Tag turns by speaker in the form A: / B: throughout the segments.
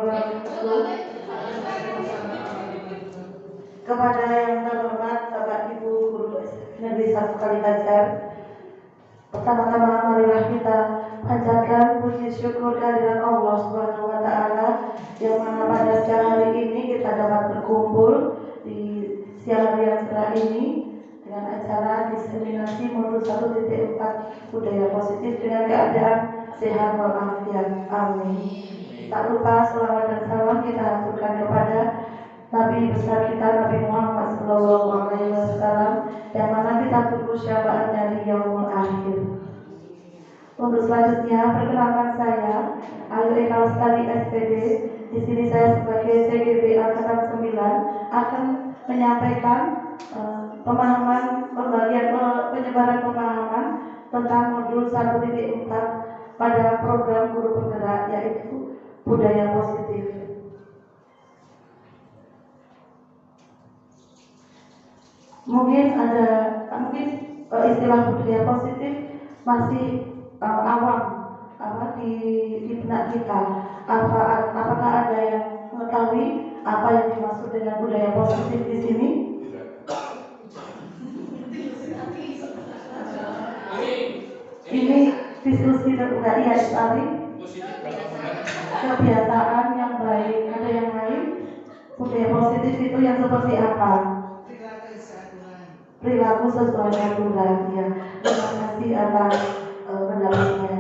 A: wabarakatuh. Kepada yang terhormat Bapak Ibu Guru Negeri 1 Kalihajar, pertama-tama marilah kita panjatkan puji syukur kehadirat Allah Subhanahu wa Ta'ala yang mana pada siang hari ini kita dapat berkumpul di siang hari yang cerah ini dengan acara diseminasi modul 1.4 budaya positif dengan keadaan sehat walafiat. Amin. Tak lupa selawat dan salam kita haturkan kepada Nabi besar kita Nabi Muhammad SAW yang mana kita tunggu syafaatnya di yaumul akhir. Untuk selanjutnya perkenalkan saya Ayu Eka Lestari SPD. Di sini saya sebagai CGB Angkatan 9 akan menyampaikan pemahaman penyebaran pemahaman tentang modul 1.4 pada program guru penggerak yaitu budaya positif. Mungkin istilah budaya positif masih awam di benak kita. Apakah ada yang mengetahui apa yang dimaksud dengan budaya positif di sini? Ini diskusi terbuka ya, Istari. Kebiasaan yang baik. Ada yang lain? Budaya positif itu yang seperti apa? Perilaku sesuai aturan. Ya, terima kasih atas pendapatnya.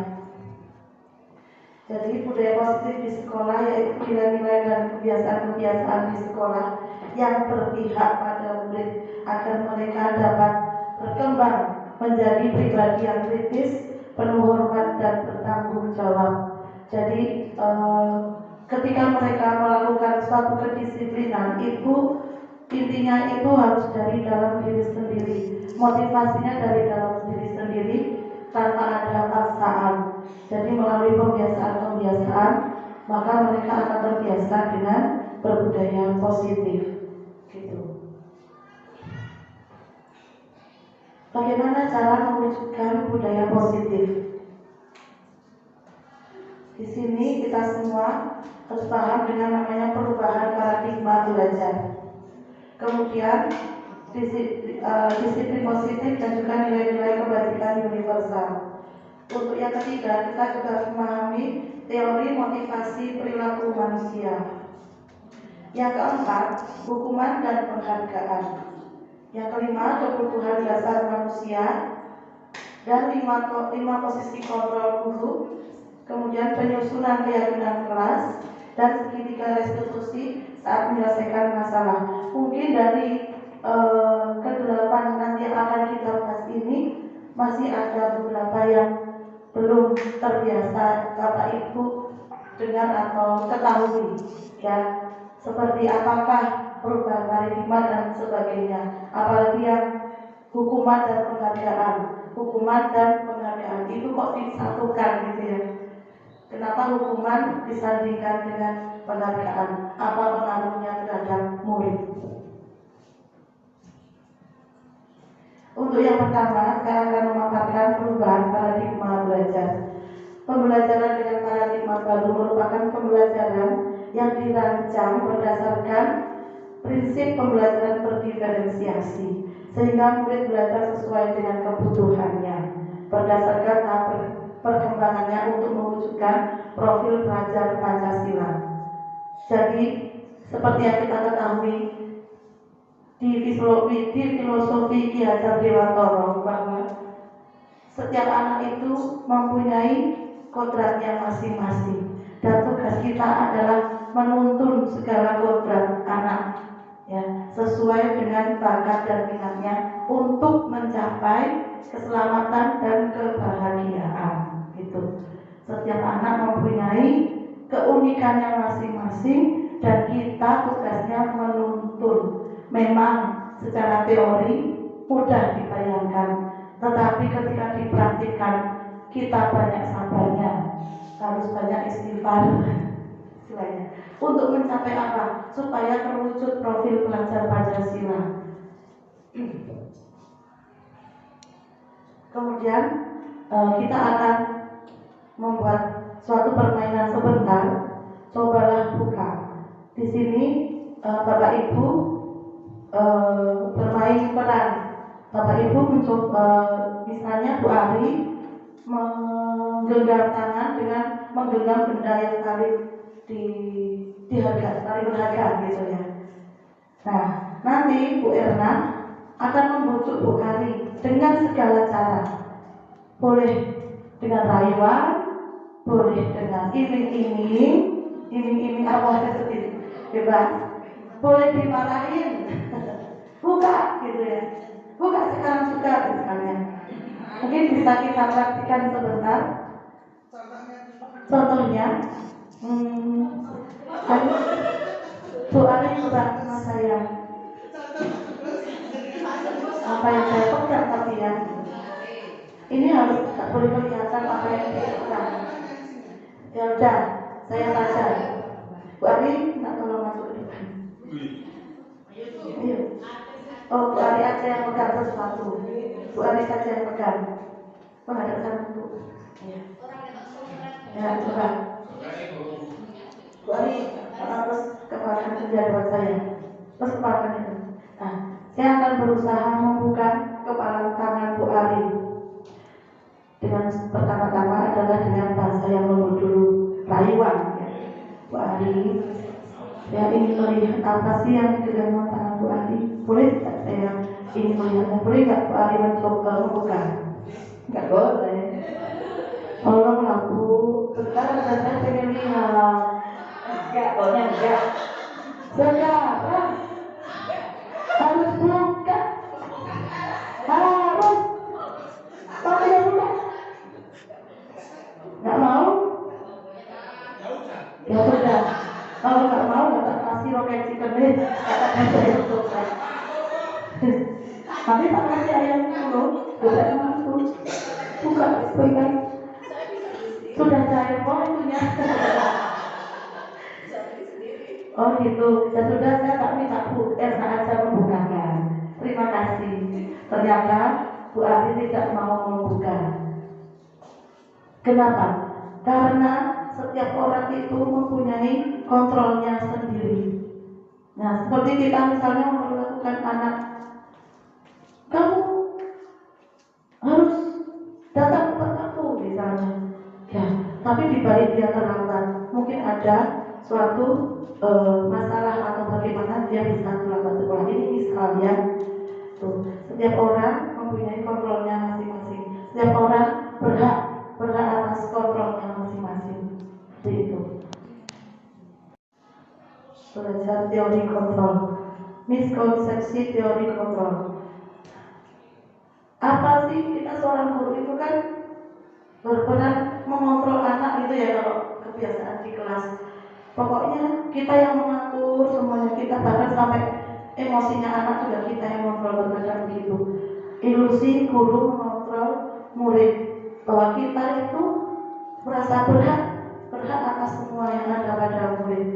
A: Jadi budaya positif di sekolah yaitu nilai-nilai dan kebiasaan-kebiasaan di sekolah yang berpihak pada murid agar mereka dapat berkembang menjadi pribadi yang kritis, penuh hormat dan bertanggung jawab. Jadi ketika mereka melakukan suatu kedisiplinan itu intinya itu harus dari dalam diri sendiri, motivasinya dari dalam diri sendiri tanpa ada paksaan. Jadi melalui pembiasaan-pembiasaan maka mereka akan terbiasa dengan berbudaya positif. Gitu. Bagaimana cara mewujudkan budaya positif? Di sini kita semua harus paham dengan namanya perubahan paradigma belajar. Kemudian disiplin positif dan juga nilai-nilai kebajikan universal. Untuk yang ketiga, kita juga harus memahami teori motivasi perilaku manusia. Yang keempat, hukuman dan penghargaan. Yang kelima, kebutuhan dasar manusia. Dan lima posisi kontrol guru. Kemudian penyusunan keyakinan kelas dan segitiga restitusi saat menyelesaikan masalah. Mungkin dari ke-8 nanti yang akan kita bahas ini masih ada beberapa yang belum terbiasa Bapak Ibu dengar atau ketahui, ya, seperti apakah perubahan paradigma dan sebagainya. Apalagi yang hukuman dan penghargaan itu kok disatukan gitu ya. Kenapa hukuman disandingkan dengan penghargaan? Apa pengaruhnya terhadap murid? Untuk yang pertama, saya akan memaparkan perubahan paradigma belajar. Pembelajaran dengan paradigma baru merupakan pembelajaran yang dirancang berdasarkan prinsip pembelajaran berdiferensiasi, sehingga murid belajar sesuai dengan kebutuhannya, berdasarkan tahap perkembangannya untuk mewujudkan profil pelajar Pancasila. Jadi, seperti yang kita ketahui di filosofi Ki Hajar Dewantara bahwa setiap anak itu mempunyai kodratnya masing-masing dan tugas kita adalah menuntun segala kodrat anak, ya, sesuai dengan bakat dan minatnya untuk mencapai keselamatan dan kebahagiaan. Gitu. Setiap anak mempunyai keunikannya masing-masing dan kita tugasnya menuntun. Memang secara teori mudah dibayangkan, tetapi ketika dipraktikkan kita banyak sabarnya, harus banyak istighfar istilahnya. Untuk mencapai apa? Supaya terwujud profil pelajar Pancasila. Kemudian kita akan membuat suatu permainan sebentar. Cobalah buka Bapak Ibu bermain peran. Bapak Ibu mencoba, misalnya Bu Ari menggenggam tangan dengan menggenggam benda yang tali berharga gitu ya. Nah, nanti Bu Erna akan membujuk Bu Ari dengan segala cara. Boleh dengan rayuan, boleh dengan iming-iming awalnya sendiri, bebas. Boleh dimarahin, buka gitu ya. Buka sekarang juga misalnya. Mungkin bisa kita praktikkan sebentar. Contohnya, Bu Ari coba sama saya. Apa yang saya pegang tapi ya, ini harus tak boleh kelihatan apa yang saya pegang. Ya udah, saya saja. Bu Ari, minta tolong masuk ke depan. Ayo. Oh, Bu Ari aja yang pegang sesuatu. Bu Ari saja yang pegang. Menghadap sana Bu. Ya, coba. Bu Ari, terus kepalkan kerja buat saya. Terus kepalkan itu. Nah, saya akan berusaha membuka kepala tangan Bu Ari. Dengan pertama-tama adalah dengan bahasa yang lembut dulu, rayuan ya. Bu Ari, saya ingin melihat apa sih yang digenggam tangan Bu Ari. Boleh tidak saya ingin melihatnya? Boleh nggak Bu Ari mencoba membuka? Nggak boleh. Tolonglah Bu, sekarang saya pengen lihat. Enggak, boleh enggak. Sekarang harus buka, harus. Mau tidak buka? Nggak mau? Ya sudah. Kalau nggak mau, nggak tak kasih roket chicken deh. Katakan saya untuk saya. Tapi tak kasih ayam dulu. Sudah mampu. Buka, baik-baik. Sudah cair kok itunya. Oh gitu. Ya sudah, saya tak minta Bu Erna aja membukakan. Terima kasih. Ternyata Bu Ari tidak mau membuka. Kenapa? Karena setiap orang itu mempunyai kontrolnya sendiri. Nah, seperti kita misalnya memperlakukan anak, kamu harus datang ke tempat aku misalnya. Ya, tapi di balik dia terlambat, mungkin ada suatu masalah atau bagaimana dia bisa terlambat sekolah. Ini misalnya, tuh, setiap orang mempunyai kontrolnya masing-masing. Setiap orang berhak atas kontrolnya masing-masing. Seperti itu. Belajar teori kontrol. Miskonsepsi teori kontrol. Apa sih kita seorang guru itu kan berperan mengontrol anak itu ya, kalau kebiasaan di kelas. Pokoknya kita yang mengatur semuanya, kita bahkan sampai emosinya anak juga kita yang mengontrol, berkata begitu. Ilusi guru mengontrol murid bahwa kita itu merasa berhak atas semua yang ada pada murid,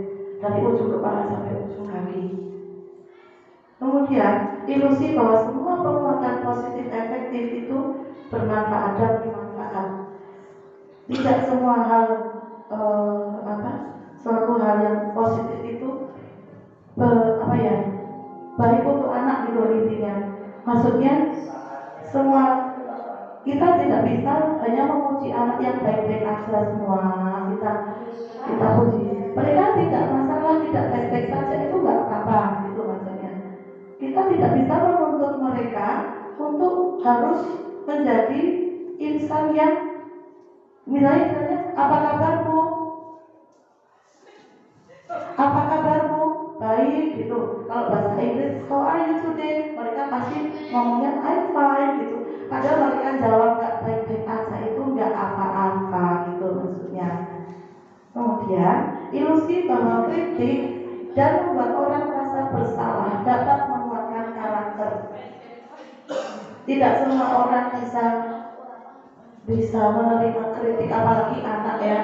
A: dari ujung kepala sampai ujung kaki. Kemudian ilusi bahwa semua penguatan positif efektif itu bermanfaat dan bermanfaat. Tidak semua hal suatu hal yang positif itu baik untuk anak gitu intinya. Maksudnya semua kita tidak bisa hanya memuji anak yang baik-baik aja semua kita puji. Mereka tidak masalah, tidak baik-baik saja, itu nggak apa-apa gitu maksudnya. Kita tidak bisa menuntut mereka untuk harus menjadi insan yang misalnya apa kabarmu? Apa kabarmu? Baik gitu. Kalau bahasa Inggris, how are you today? Mereka pasti ngomongnya I'm fine gitu. Padahal mereka jawab nggak baik-baik aja, itu nggak apa-apa gitu maksudnya. Kemudian ilusi bahwa kritik dan membuat orang merasa bersalah dapat menguatkan karakter. Tidak semua orang bisa menerima kritik, apalagi anak ya.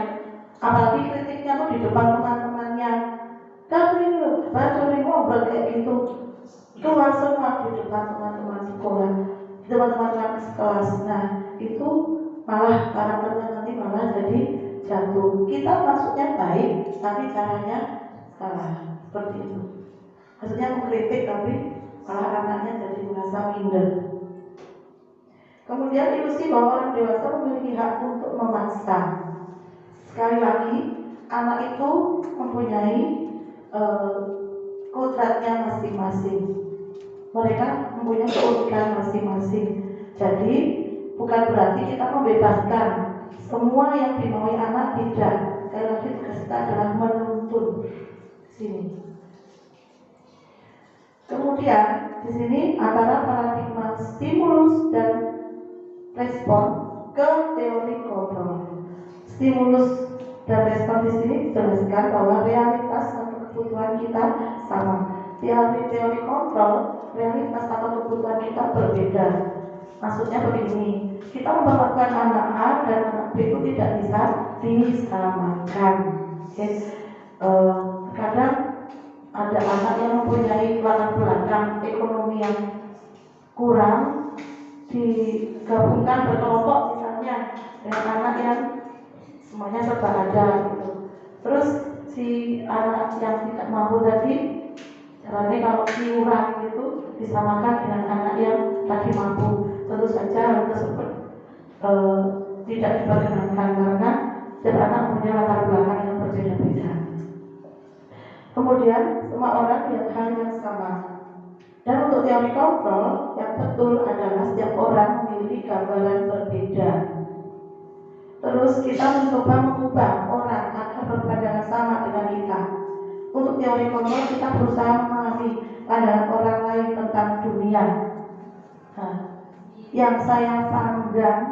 A: Apalagi kritiknya tuh di depan teman-temannya. Kamu ini loh, baca ngobrol kayak gitu. Keluar semua di depan teman-teman sekolah, teman-teman kelas. Nah, itu malah karakternya nanti malah jadi jatuh. Kita maksudnya baik, tapi caranya salah. Seperti itu. Maksudnya mengkritik tapi malah anaknya jadi merasa minder. Kemudian ilusi bahwa orang dewasa memiliki hak untuk memaksa. Sekali lagi, anak itu mempunyai kodratnya masing-masing. Mereka mempunyai keunikan masing-masing. Jadi bukan berarti kita membebaskan semua yang dimaui anak, tidak. Sekali lagi tugas kita adalah menuntun sini. Kemudian di sini antara paradigma stimulus dan respon ke teori kontrol. Stimulus dan respon di sini dijelaskan bahwa realitas atau kebutuhan kita sama. Teori kontrol, realitas atau kebutuhan kita berbeda. Maksudnya begini, kita memperlakukan anak A dan anak B itu tidak bisa disamakan. Kadang ada anak yang mempunyai latar belakang ekonomi yang kurang, digabungkan berkelompok misalnya dengan anak yang semuanya serba ada gitu. Terus si anak yang tidak mampu tadi, caranya kalau iuran gitu disamakan dengan anak yang tadi mampu. Tentu saja hal tersebut tidak diperkenankan karena setiap anak punya latar belakang yang berbeda-beda. Kemudian semua orang lihat hal yang sama. Dan untuk teori kontrol yang betul adalah setiap orang memiliki gambaran berbeda. Terus kita mencoba mengubah orang agar berpandangan sama dengan kita. Untuk teori kontrol kita berusaha memahami pandangan orang lain tentang dunia. Nah, yang saya pandang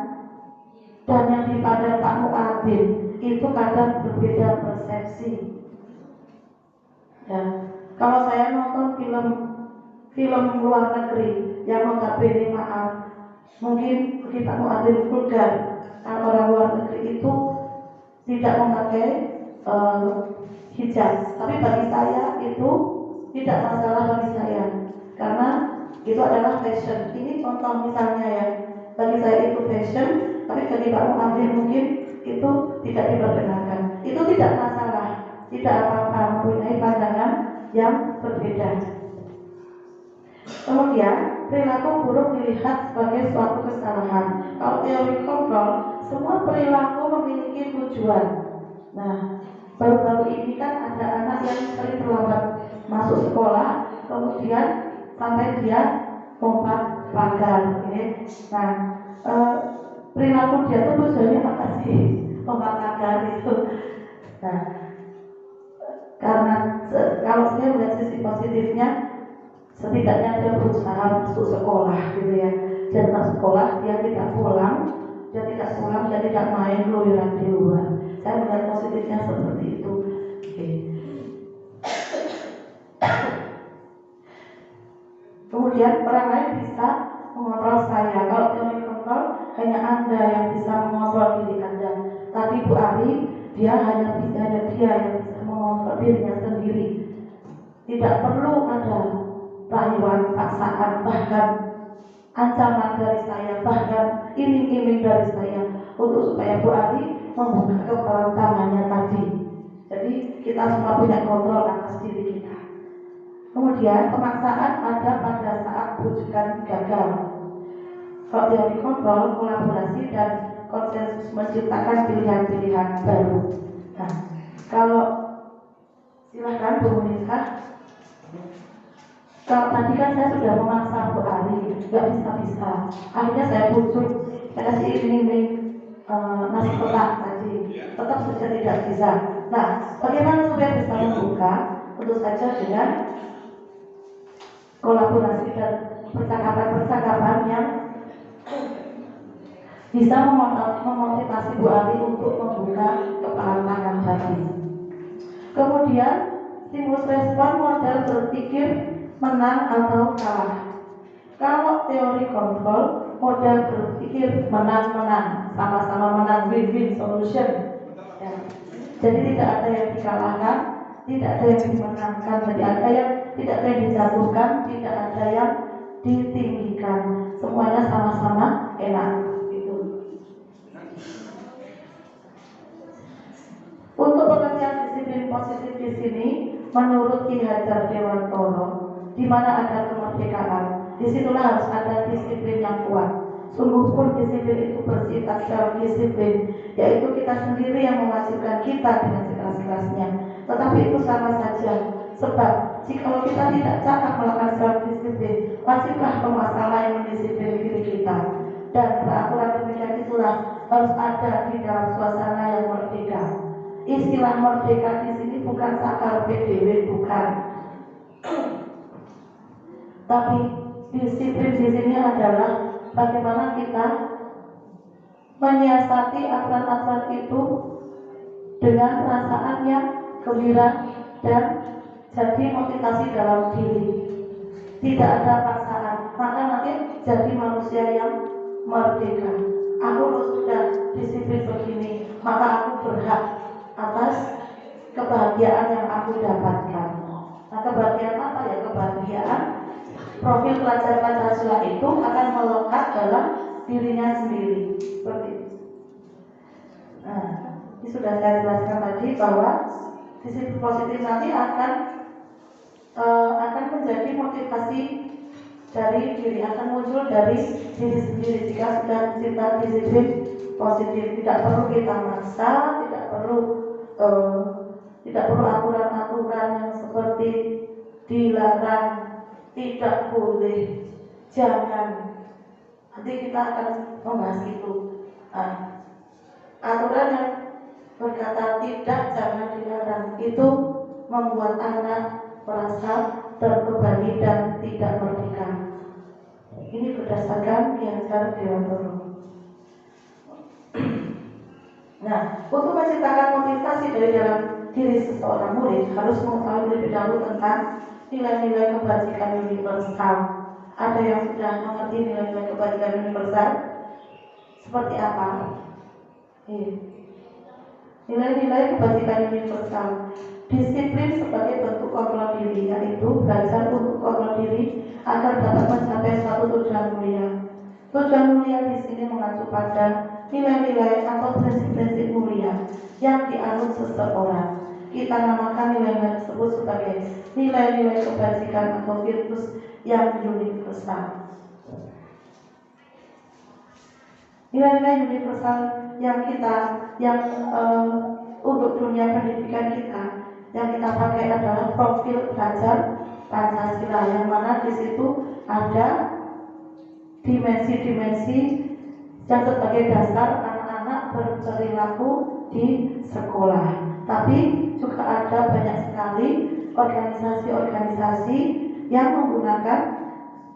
A: dan yang dipandang Pak Muadil itu kadang berbeda persepsi. Ya, kalau saya nonton film luar negeri yang notabene maaf, mungkin bagi Pak Muadil vulgar, karena orang luar negeri itu tidak memakai hijab. Tapi bagi saya itu tidak masalah bagi saya, karena itu adalah fashion. Ini contoh misalnya ya, bagi saya itu fashion, tapi bagi Pak Muadil mungkin itu tidak diperkenankan. Itu tidak masalah, tidak apa-apa, mempunyai pandangan yang berbeda. Kemudian perilaku buruk dilihat sebagai suatu kesalahan. Kalau teori kontrol, semua perilaku memiliki tujuan. Nah, baru-baru ini kan ada anak yang sering terlambat masuk sekolah, kemudian sampai dia lompat pagar. Nah, perilaku dia itu tujuannya apa sih? Lompat pagar itu. Nah, karena kalau saya melihat sisi positifnya, setidaknya dia berusaha masuk sekolah gitu ya. Dia tetap sekolah, dia tidak pulang, dia tidak main keluyuran di luar. Saya melihat positifnya seperti itu. Kemudian orang lain bisa mengontrol saya. Kalau teori kontrol, hanya Anda yang bisa mengontrol diri Anda. Tadi Bu Ari, dia hanya dia yang bisa mengontrol dirinya sendiri. Tidak perlu ada rayuan, paksaan, bahkan ancaman dari saya, bahkan iming-iming dari saya untuk supaya Bu Ari membuka kepala tangannya tadi. Jadi kita semua punya kontrol atas diri kita. Kemudian pemaksaan ada pada saat rujukan gagal. Kalau teori kontrol, kolaborasi dan konsensus menciptakan pilihan-pilihan baru. Nah, kalau silahkan Bu Munisa. Kalau tadi kan saya sudah memaksa Bu Ari, nggak bisa. Akhirnya saya bujuk, saya kasih iming-iming nasi kotak tadi, tetap saja tidak bisa. Nah, bagaimana supaya bisa membuka? Tentu saja dengan kolaborasi dan percakapan-percakapan yang bisa memotivasi Bu Ari untuk membuka kepala tangan tadi. Kemudian stimulus respon model berpikir menang atau kalah. Kalau teori kontrol, model berpikir menang-menang, sama-sama menang, win-win solution. Ya. Jadi tidak ada yang dikalahkan, tidak ada yang dimenangkan, tidak ada yang dijatuhkan, tidak ada yang ditinggikan. Semuanya sama-sama enak. Gitu. Untuk pengertian disiplin positif di sini, menurut Ki Hajar Dewantara, di mana ada kemerdekaan, disitulah harus ada disiplin yang kuat. Sungguh pun disiplin itu bersifat self-disiplin, yaitu kita sendiri yang mewajibkan kita dengan sekeras-kerasnya. Tetapi itu sama saja, sebab jika kita tidak cakap melakukan self-disiplin, wajiblah penguasa lain mendisiplin diri kita. Dan peraturan demikian itulah harus ada di dalam suasana yang merdeka. Istilah merdeka di sini bukan sakar PDW, bukan. Tapi disiplin di sini adalah bagaimana kita menyiasati aturan-aturan itu dengan perasaan yang gembira dan jadi motivasi dalam diri. Tidak ada paksaan, maka nanti jadi manusia yang merdeka. Aku sudah disiplin begini, maka aku berhak atas kebahagiaan yang aku dapatkan. Nah, kebahagiaan apa ya? Kebahagiaan profil pelajar Pancasila itu akan melekat dalam dirinya sendiri. Seperti itu. Nah, ini sudah saya jelaskan tadi bahwa disiplin positif nanti akan menjadi motivasi dari diri, akan muncul dari diri sendiri jika sudah kita disiplin positif. Tidak perlu kita maksa, tidak perlu aturan-aturan yang seperti dilarang, tidak boleh, jangan. Nanti kita akan membahas itu. Aturan yang berkata tidak, jangan, dilarang itu membuat anak merasa terbebani dan tidak merdeka. Ini berdasarkan Ki Hajar Dewantara. Nah, untuk menciptakan motivasi dari dalam diri seseorang murid harus mengetahui lebih dahulu tentang nilai-nilai kebajikan universal. Ada yang sudah mengerti nilai-nilai kebajikan universal? Seperti apa? Nilai-nilai kebajikan universal. Disiplin sebagai bentuk kontrol diri, yaitu belajar untuk kontrol diri agar dapat mencapai suatu tujuan mulia. Tujuan mulia di sini mengacu pada nilai-nilai atau prinsip-prinsip mulia yang dianut seseorang. Kita namakan nilai-nilai tersebut sebagai nilai-nilai kebajikan atau virtus yang universal. Nilai-nilai universal yang untuk dunia pendidikan kita yang kita pakai adalah profil pelajar Pancasila, yang mana di situ ada dimensi-dimensi yang sebagai dasar anak-anak berperilaku di sekolah. Tapi juga ada banyak sekali organisasi-organisasi yang menggunakan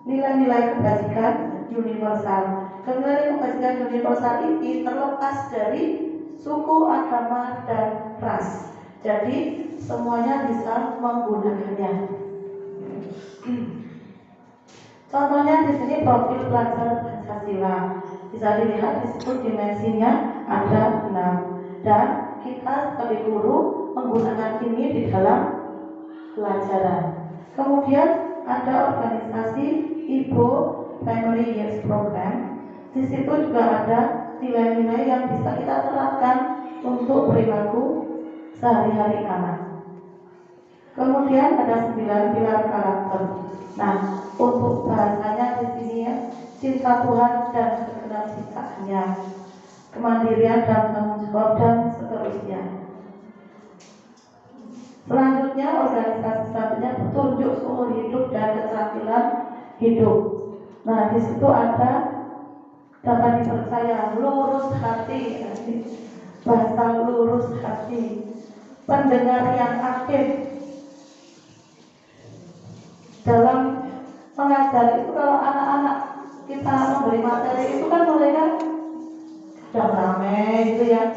A: nilai-nilai kebajikan universal. Nilai kebajikan universal ini terlepas dari suku, agama, dan ras. Jadi semuanya bisa menggunakannya. Contohnya di sini profil pelajar Pancasila. Bisa dilihat di situ dimensinya ada 6 dan kita sebagai guru menggunakan ini di dalam pelajaran. Kemudian ada organisasi Ibo Family Years Program. Di situ juga ada nilai-nilai yang bisa kita terapkan untuk perilaku sehari-hari anak. Kemudian ada 9 pilar karakter. Nah, untuk bahasanya di sini ya, cinta Tuhan dan kekenal cintaannya, kemandirian dan tanggung jawab dan seterusnya. Selanjutnya organisasi selanjutnya petunjuk seumur hidup dan keterampilan hidup. Nah, di situ ada dapat dipercaya, lurus hati, bahasa lurus hati, pendengar yang aktif. Dalam mengajar itu kalau anak-anak kita memberi materi itu kan mereka sedang ramai gitu ya.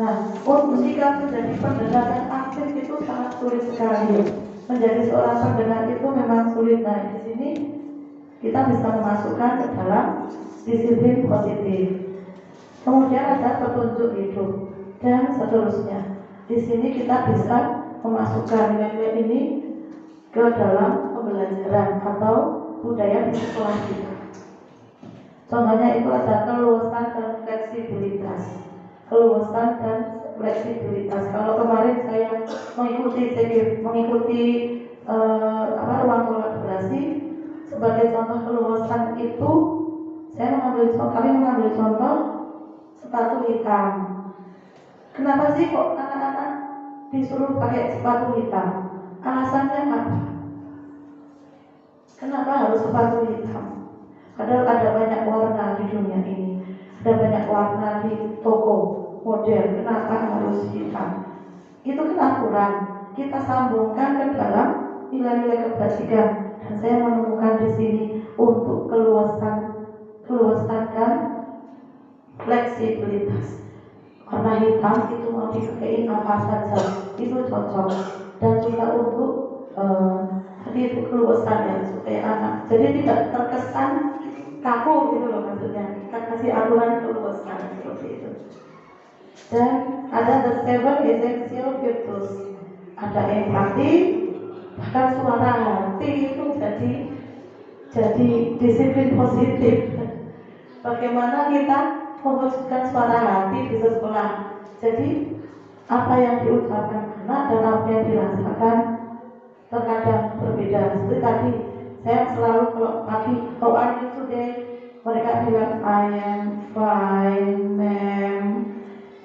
A: Nah, jika menjadi pendengar yang aktif itu sangat sulit sekali. Menjadi seorang pendengar itu memang sulit. Nah, di sini kita bisa memasukkan ke dalam disiplin positif. Kemudian ada petunjuk hidup dan seterusnya. Di sini kita bisa memasukkan nilai-nilai ini ke dalam pembelajaran atau budaya di sekolah kita. Contohnya itu ada keluasan dan fleksibilitas. Keluasan dan fleksibilitas. Kalau kemarin saya mengikuti ruang kolaborasi, sebagai contoh keluasan itu kami mengambil contoh sepatu hitam. Kenapa sih kok anak-anak disuruh pakai sepatu hitam? Alasannya apa? Kenapa harus sepatu hitam? Padahal ada banyak warna di dunia ini, ada banyak warna di toko model. Kenapa harus hitam? Itu kan aturan. Kita sambungkan ke dalam nilai-nilai kebajikan. Dan saya menemukan di sini untuk keluasan dan fleksibilitas. Warna hitam itu mau dipakai apa saja itu cocok, dan juga untuk tadi itu keluasan ya, supaya anak jadi tidak terkesan kaku gitu loh, maksudnya kita kasih aturan keluasan seperti itu. Dan ada the 7 essential virtues, ada empati, bahkan suara hati itu jadi disiplin positif. Bagaimana kita mewujudkan suara hati di sekolah? Jadi apa yang diucapkan anak dan apa yang dirasakan terkadang berbeda. Seperti tadi saya selalu kalau pagi how are you today, mereka bilang I am fine ma'am,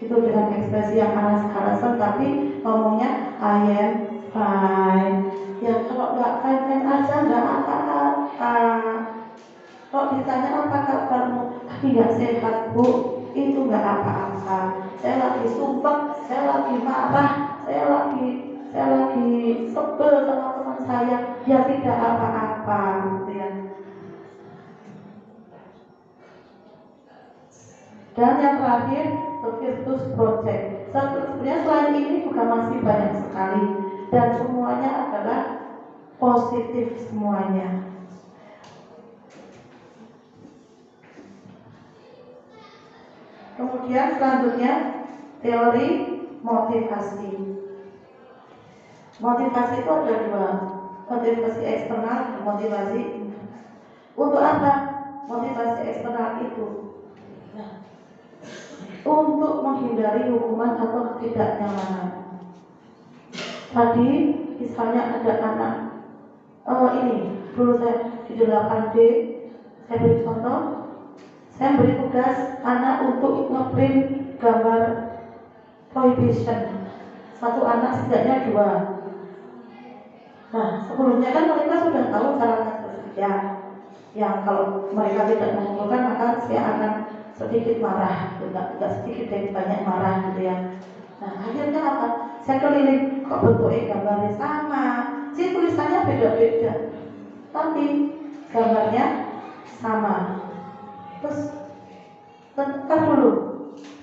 A: itu dengan ekspresi yang aras-arasan tapi ngomongnya I am fine. Ya kalau nggak fine aja nggak apa-apa. Kalau ditanya apa kabarmu, tapi nggak sehat bu, itu nggak apa-apa. Saya lagi sumpah, saya lagi marah, saya lagi sebel sama teman saya, ya tidak apa-apa, gitu ya. Dan yang terakhir, the Virtus Project. Sebenarnya selain ini juga masih banyak sekali, dan semuanya adalah positif semuanya. Kemudian selanjutnya teori motivasi. Motivasi itu ada dua, motivasi eksternal dan motivasi. Untuk apa motivasi eksternal itu? Nah, untuk menghindari hukuman atau ketidaknyamanan. Tadi misalnya ada anak ini dulu saya di 8D, saya beri contoh. Saya beri tugas anak untuk ngeprint gambar prohibition. Satu anak setidaknya 2. Nah, sebelumnya kan mereka sudah tahu cara kerja. Yang kalau mereka tidak mengumpulkan maka saya akan sedikit marah, tidak sedikit dan banyak marah gitu ya. Nah, akhirnya apa? Saya keliling, kok bentuknya gambarnya sama, sih tulisannya beda-beda, tapi gambarnya sama. Terus bentar dulu,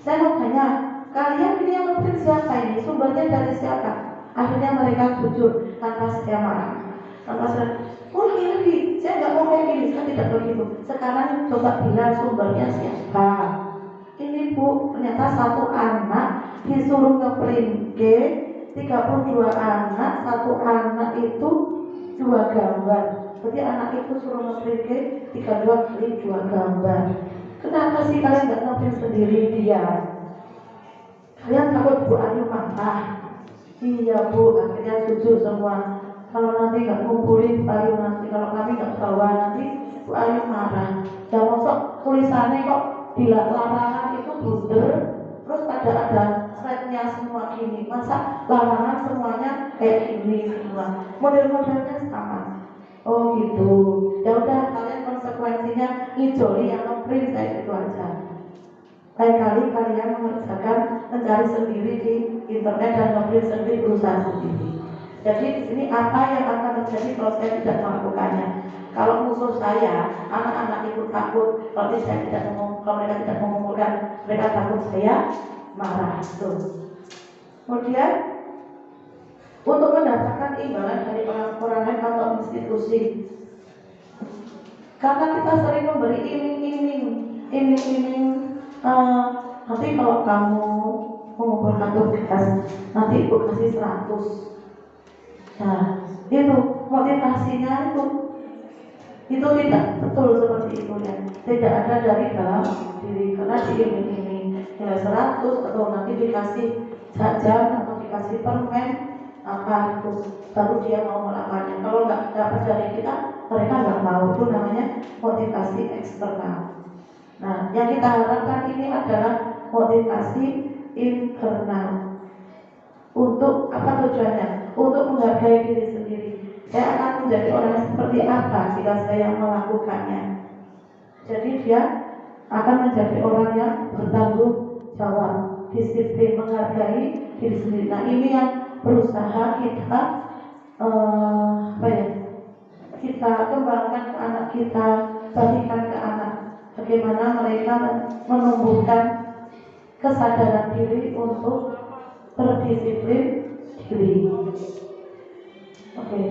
A: saya mau tanya, kalian ini yang ngeprint siapa ini? Sumbernya dari siapa? Akhirnya mereka jujur tanpa saya marah. Tanpa saya, lagi, saya nggak mau kayak gini, saya tidak begitu. Sekarang coba bilang sumbernya siapa? Ini bu, ternyata satu anak disuruh ngeprint 32 anak, satu anak itu 2 gambar. Jadi anak itu suruh ngeprint 32 kali 2 gambar. Kenapa sih kalian nggak ngeprint sendiri dia? Kalian takut Bu Ayu marah? Iya bu, akhirnya jujur semua. Kalau nanti nggak ngumpulin Bu Ayu nanti, kalau kami nggak bawa nanti Bu Ayu marah. Dan masuk tulisannya kok larangan itu blunder, terus ada slide-nya semua gini. Masa larangan semuanya kayak gini semua? Model-modelnya sama. Oh gitu. Ya udah, kalian konsekuensinya ngijoli yang ngeprint saya itu aja. Lain kali kalian mengerjakan mencari sendiri di internet dan ngeprint sendiri, berusaha sendiri. Jadi di sini apa yang akan terjadi kalau saya tidak melakukannya? Kalau musuh saya, anak-anak itu takut kalau saya tidak kalau mereka tidak mengumpulkan, mereka takut saya marah. Tuh. Kemudian untuk mendapatkan imbalan dari orang lain atau institusi, karena kita sering memberi iming-iming, nanti kalau kamu mengumpulkan tugas, nanti ibu kasih 100. Nah, itu motivasinya itu tidak betul seperti itu ya. Tidak ada dari dalam diri, karena diiming-iming nilai 100 atau nanti dikasih jajan atau dikasih permen apa itu baru dia mau melakukannya. Kalau nggak dapat dari kita, mereka nggak mau. Itu namanya motivasi eksternal. Nah, yang kita harapkan ini adalah motivasi internal. Untuk apa tujuannya? Untuk menghargai diri sendiri. Saya akan menjadi orang seperti apa jika saya melakukannya. Jadi dia akan menjadi orang yang bertanggung jawab, disiplin, menghargai diri sendiri. Nah, ini yang berusaha kita kita kembangkan ke anak kita, bagikan ke anak. Bagaimana mereka menumbuhkan kesadaran diri untuk berdisiplin diri. Oke.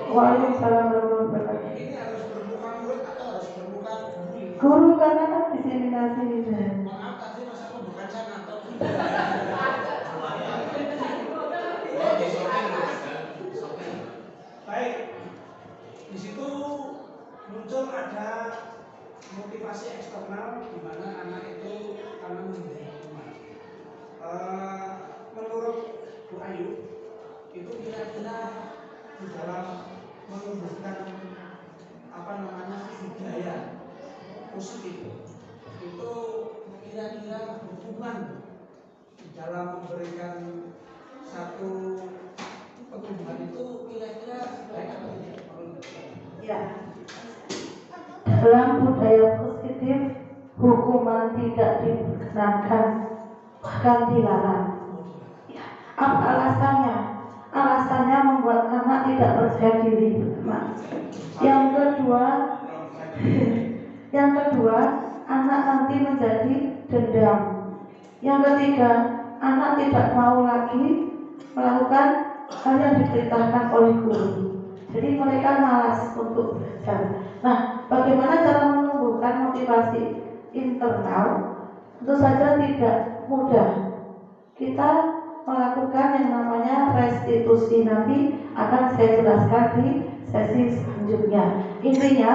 A: Waalaikumsalam warahmatullahi wabarakatuh.
B: Ini harus berbuka mulut atau harus berbuka bumi?
A: Guru karena kan diseminasi gitu.
B: Maaf tadi mas aku bukan sana atau baik. Di situ muncul ada motivasi eksternal di mana anak itu karena menghindari hukuman. Menurut Bu Ayu itu kira-kira di dalam menumbuhkan budaya positif itu kira-kira hubungan di dalam memberikan satu pertumbuhan itu kira-kira baik atau tidak?
A: Ya. Dalam budaya positif, hukuman tidak diperkenankan, bahkan dilarang. Ya. Apa alasannya? Alasannya membuat anak tidak percaya diri. Yang kedua, anak nanti menjadi dendam. Yang ketiga, anak tidak mau lagi melakukan hal yang diperintahkan oleh guru. Jadi mereka malas untuk belajar. Nah, bagaimana cara menumbuhkan motivasi internal? Tentu saja tidak mudah. Kita melakukan yang namanya restitusi, nanti akan saya jelaskan di sesi selanjutnya. Intinya,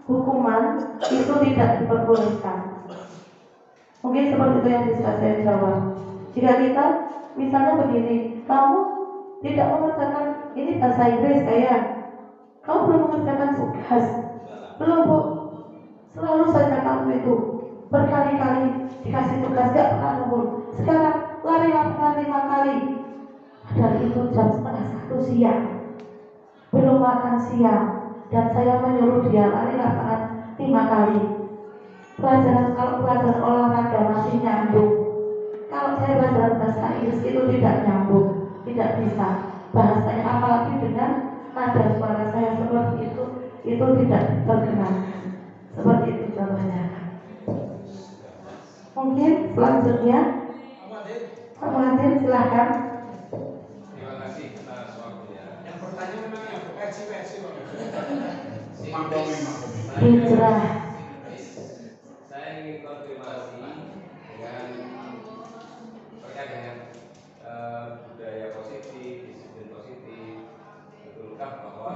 A: hukuman itu tidak diperbolehkan. Mungkin seperti itu yang bisa saya jawab. Jika kita misalnya begini, kamu tidak mengerjakan, ini bahasa Inggris saya, kamu belum mengerjakan tugas, belum Bu, selalu saja kamu itu berkali-kali dikasih tugas gak pernah nunggu. Sekarang lari lapangan 5 kali, padahal itu jam 12:30 siang, belum makan siang, dan saya menyuruh dia lari lapangan 5 kali. Kalau pelajaran olahraga masih nyambung. Kalau saya pelajaran bahasa Inggris itu tidak nyambung, tidak bisa bahasanya, apalagi dengan nada suara saya seperti itu tidak terkenalkan. Seperti itu contohnya. Mungkin selanjutnya Pak Muhammad silahkan.
C: Terima kasih atas waktunya.
B: Yang bertanya memang yang versi-versi
A: Hijrah.
C: Saya ingin konfirmasi dengan terkait dengan budaya positif, disiplin positif. Betulkah bahwa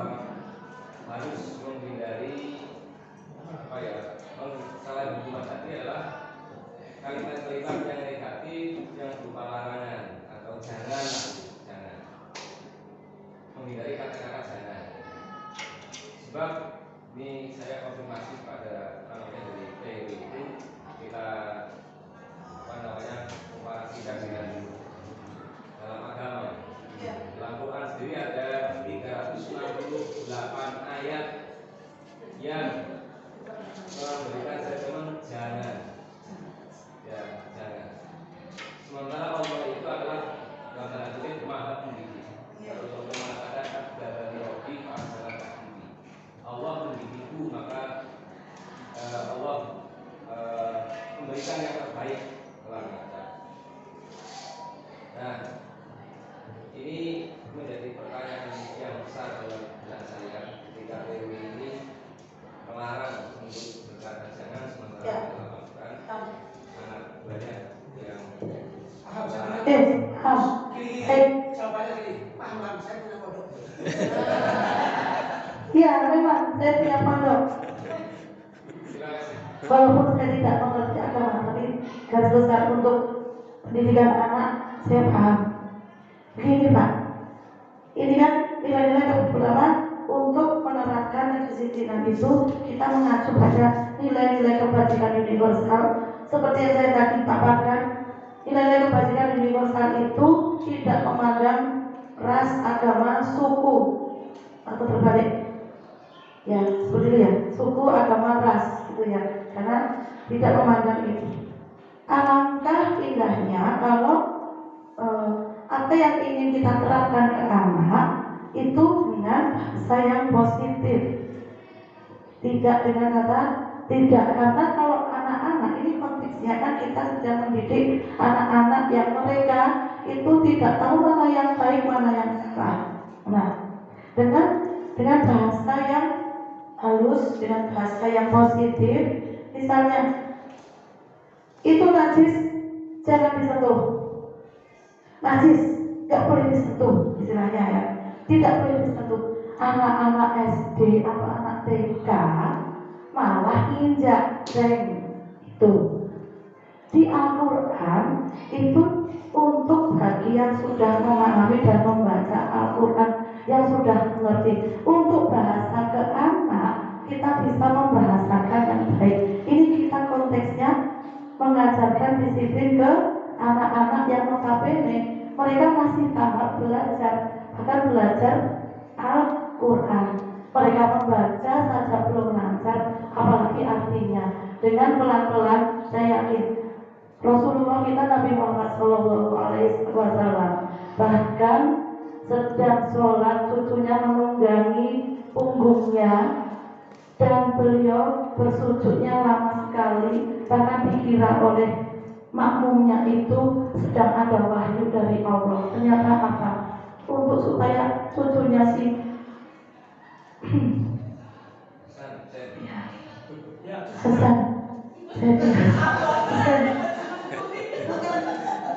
C: harus menghindari salah hukuman tadi adalah kalimat-kalimat yang negatif yang berupa larangan atau jangan menghindari kata-kata jangan. Sebab ini saya konfirmasi pada dari PW itu kita komparasikan dengan dalam agama. Dalam Quran sendiri ada 368 ayat yang memberikan statement jangan. Ya, jangan. Sementara Allah itu adalah dalam tanda kutip Maha Pendidik. Kalau Allah mengatakan dari Robi masalah takdibi, Allah mendidikku, maka Allah memberikan yang terbaik dalam kata. Nah, ini menjadi pertanyaan yang besar dalam benak saya ketika PW ini melarang untuk berkata jangan sementara melakukan anak banyak yang
B: jawabannya gini, paham saya punya kodok.
A: Ya, Walaupun saya tidak mengerti agama, tapi garis besar untuk pendidikan anak saya paham. Begini Pak, ini kan nilai-nilai keberagaman untuk menerapkan kedisiplinan itu kita mengacu pada nilai-nilai kebajikan universal seperti yang saya tadi paparkan. Nilai-nilai kebajikan universal itu tidak memandang ras, agama, suku atau berbalik. Ya, seperti itu ya, suku, agama, ras gitu ya. Karena tidak memandang itu. Alangkah indahnya kalau apa yang ingin kita terapkan ke anak itu dengan bahasa yang positif, tidak dengan kata tidak. Karena kalau anak-anak ini konteksnya kan kita sedang mendidik anak-anak yang mereka itu tidak tahu mana yang baik mana yang salah. Nah, dengan bahasa yang halus, dengan bahasa yang positif, misalnya itu najis jangan disentuh, najis nggak boleh disentuh istilahnya ya, tidak boleh disentuh. Anak-anak SD atau anak TK malah injak reng itu di Al-Quran itu untuk bagi yang sudah memahami dan membaca Al-Quran, yang sudah mengerti. Untuk bahasa ke anak kita bisa membahasakan yang baik. Ini kita konteksnya mengajarkan disiplin ke anak-anak yang notabene mereka masih tahap belajar, bahkan belajar Al-Quran. Mereka membaca saja belum lancar, apalagi artinya. Dengan pelan-pelan saya yakin Rasulullah kita Nabi Muhammad SAW bahkan sedang sholat cucunya menunggangi punggungnya dan beliau bersujudnya lama sekali karena dikira oleh makmumnya itu sedang ada wahyu dari Allah. Ternyata apa? Untuk supaya cucunya si Hasan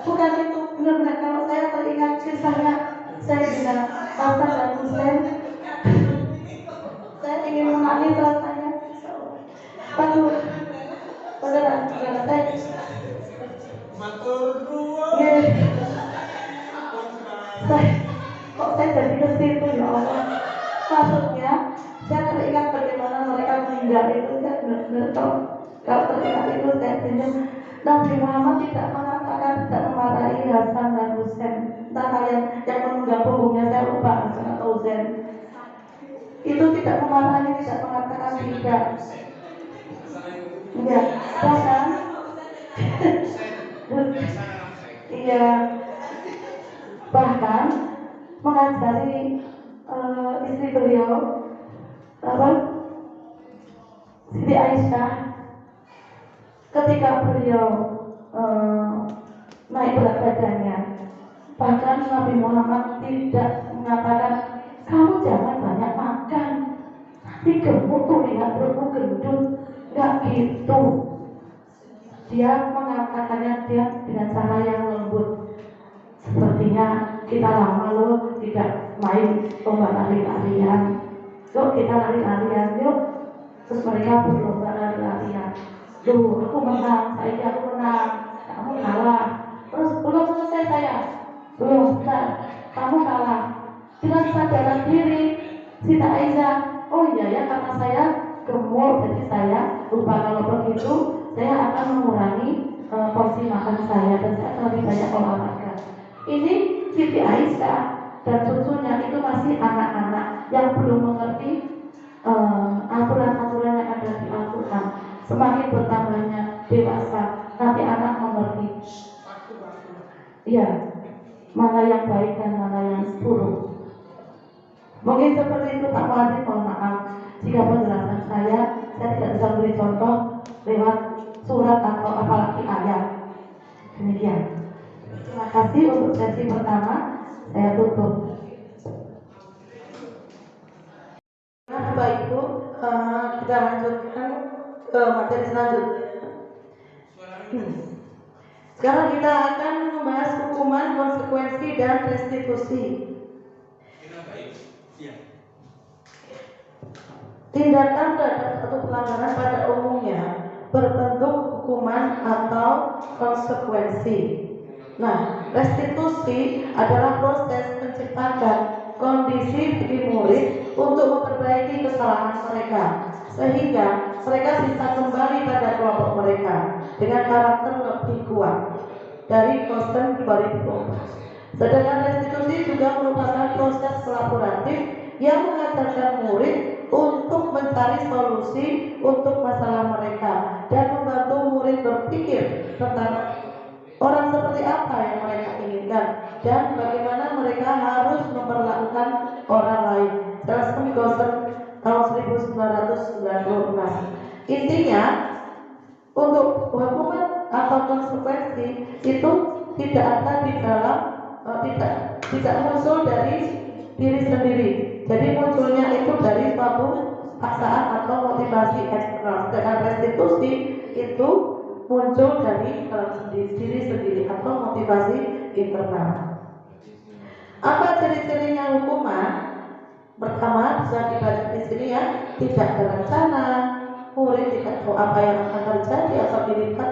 A: bukan itu benar-benar. Kalau saya teringat kisahnya saya dengan Hasan dan Husain, saya ingin menangis rasanya. Aduh, beneran saya kok saya jadi ke situ ya Allah. Maksudnya saya teringat bagaimana mereka meninggal itu. Saya benar-benar kalau teringat itu saya senyum. Nabi Muhammad tidak mengatakan, tidak memarahi Hasan dan Husain. Entah kalian yang menunggang punggungnya, saya lupa Hasan atau Husain. Itu tidak memarahi, tidak mengatakan tidak. Iya, bahkan iya, bahkan mengajari istri beliau Siti Aisyah ketika beliau naik berat badannya. Bahkan Nabi Muhammad tidak mengatakan kamu jangan banyak makan, nanti gemuk tuh, lihat perutmu gendut. Nggak gitu. Dia mengatakannya dia dengan cara yang lembut. Sepertinya kita lama loh tidak main lomba lari-larian. Yuk kita lari-larian yuk. Terus mereka berlomba lari-larian. Duh, aku menang, aku menang, kamu kalah. Terus belum selesai saya, belum selesai, kamu kalah. Dengan kesadaran diri, Siti Aisyah, oh iya ya karena saya gemuk, jadi saya lupa kalau begitu saya akan mengurangi porsi makan saya dan saya akan lebih banyak olahraga. Ini Siti Aisyah dan cucunya itu masih anak-anak yang belum mengerti aturan-aturan yang ada di Al-Quran. Semakin bertambahnya dewasa, nanti anak mengerti. Iya, mana yang baik dan mana yang buruk. Mungkin seperti itu Pak Wadi, mohon maaf jika penjelasan saya tidak bisa beri contoh lewat surat atau apalagi ayat. Demikian. Terima kasih untuk sesi pertama. Saya tutup. Bapak Ibu, kita lanjutkan ke materi selanjutnya. Sekarang kita akan membahas hukuman, konsekuensi, dan restitusi. Tindakan terhadap satu pelanggaran pada umumnya berbentuk hukuman atau konsekuensi. Nah, restitusi adalah proses menciptakan kondisi bagi murid untuk memperbaiki kesalahan mereka, sehingga mereka bisa kembali pada kelompok mereka dengan karakter lebih kuat dari Kosten 2004. Sedangkan restitusi juga merupakan proses kolaboratif yang mengajarkan murid untuk mencari solusi untuk masalah mereka dan membantu murid berpikir tentang orang seperti apa yang mereka inginkan dan bagaimana mereka harus memperlakukan orang lain. Jelaskan Kosten tahun 1996. Intinya, untuk hukuman atau konsekuensi itu tidak ada di dalam tidak muncul dari diri sendiri. Jadi munculnya itu dari suatu paksaan atau motivasi eksternal. Sedangkan restitusi itu muncul dari dalam diri sendiri atau motivasi internal. Apa ciri-cirinya hukuman? Pertama, bisa dibaca di sini ya, tidak berencana, murid tidak tahu apa yang akan terjadi atau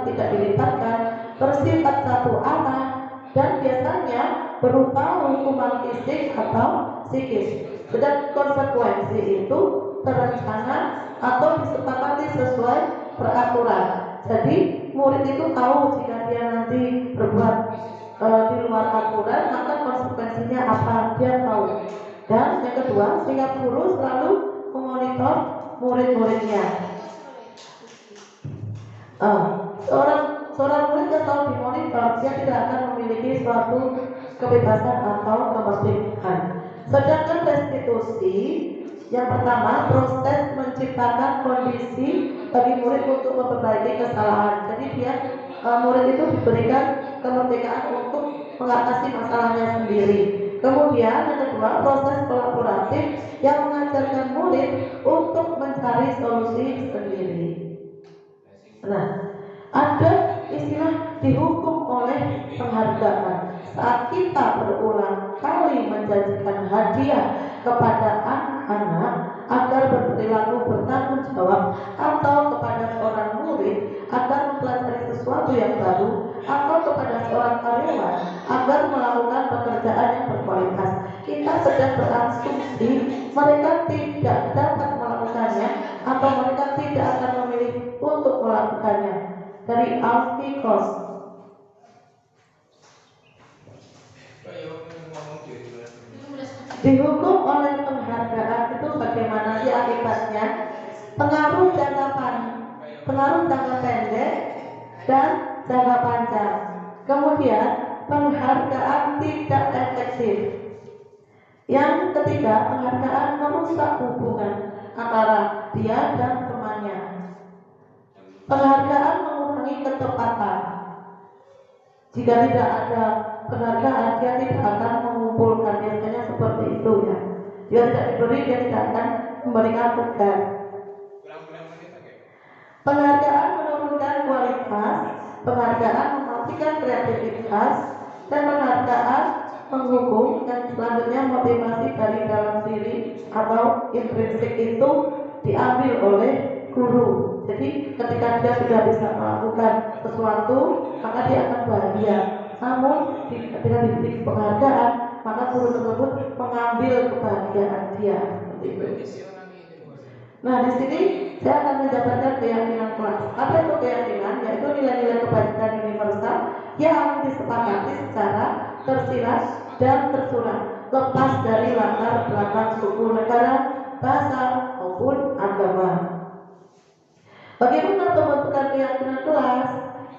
A: tidak dilibatkan, bersifat satu arah, dan biasanya berupa hukuman fisik atau psikis. Sedang konsekuensi itu terencana atau disepakati sesuai peraturan. Jadi murid itu tahu jika dia nanti berbuat di luar aturan, maka konsekuensinya apa, dia tahu. Dan yang kedua, sehingga guru selalu memonitor murid-muridnya. Seorang murid kalau dimonitor, dia tidak akan memiliki suatu kebebasan atau kemerdekaan. Sedangkan restitusi, yang pertama, proses menciptakan kondisi bagi murid untuk memperbaiki kesalahan. Jadi murid itu diberikan kemerdekaan untuk mengatasi masalahnya sendiri. Kemudian yang kedua, proses kolaboratif yang mengajarkan murid untuk mencari solusi sendiri. Nah, ada istilah dihukum oleh penghargaan. Saat kita berulang kali menjanjikan hadiah kepada anak-anak agar berperilaku bertanggung jawab, atau kepada seorang murid agar mempelajari sesuatu yang baru, atau kepada seorang karyawan agar melakukan pekerjaan yang berkualitas, kita sedang berasumsi mereka tidak dapat melakukannya atau mereka tidak akan memilih untuk melakukannya. Dari Alfie Koss. Dihukum oleh penghargaan itu bagaimana sih akibatnya? Pengaruh jangka pendek dan jangka panjang. Kemudian penghargaan tidak efektif. Yang ketiga, penghargaan merusak hubungan antara dia dan temannya. Penghargaan mengurangi ketepatan. Jika tidak ada penghargaan, dia tidak akan mengumpulkan, biasanya seperti itu ya. Jika tidak diberi, dia tidak akan memberikan tugas. Penghargaan menurunkan kualitas, penghargaan mematikan kreativitas, dan penghargaan menghukum. Dan selanjutnya motivasi dari dalam diri atau intrinsik itu diambil oleh guru. Jadi ketika dia sudah bisa melakukan sesuatu, maka dia akan bahagia. Namun ketika diberi penghargaan, maka guru tersebut mengambil kebahagiaan dia. Nah, di sini saya akan menjabarkan keyakinan kelas. Apa itu keyakinan? Yaitu nilai-nilai kebajikan universal yang disepakati secara tersirat dan tersurat, lepas dari latar belakang suku, negara, bahasa maupun agama. Bagaimana pembentukan keyakinan kelas?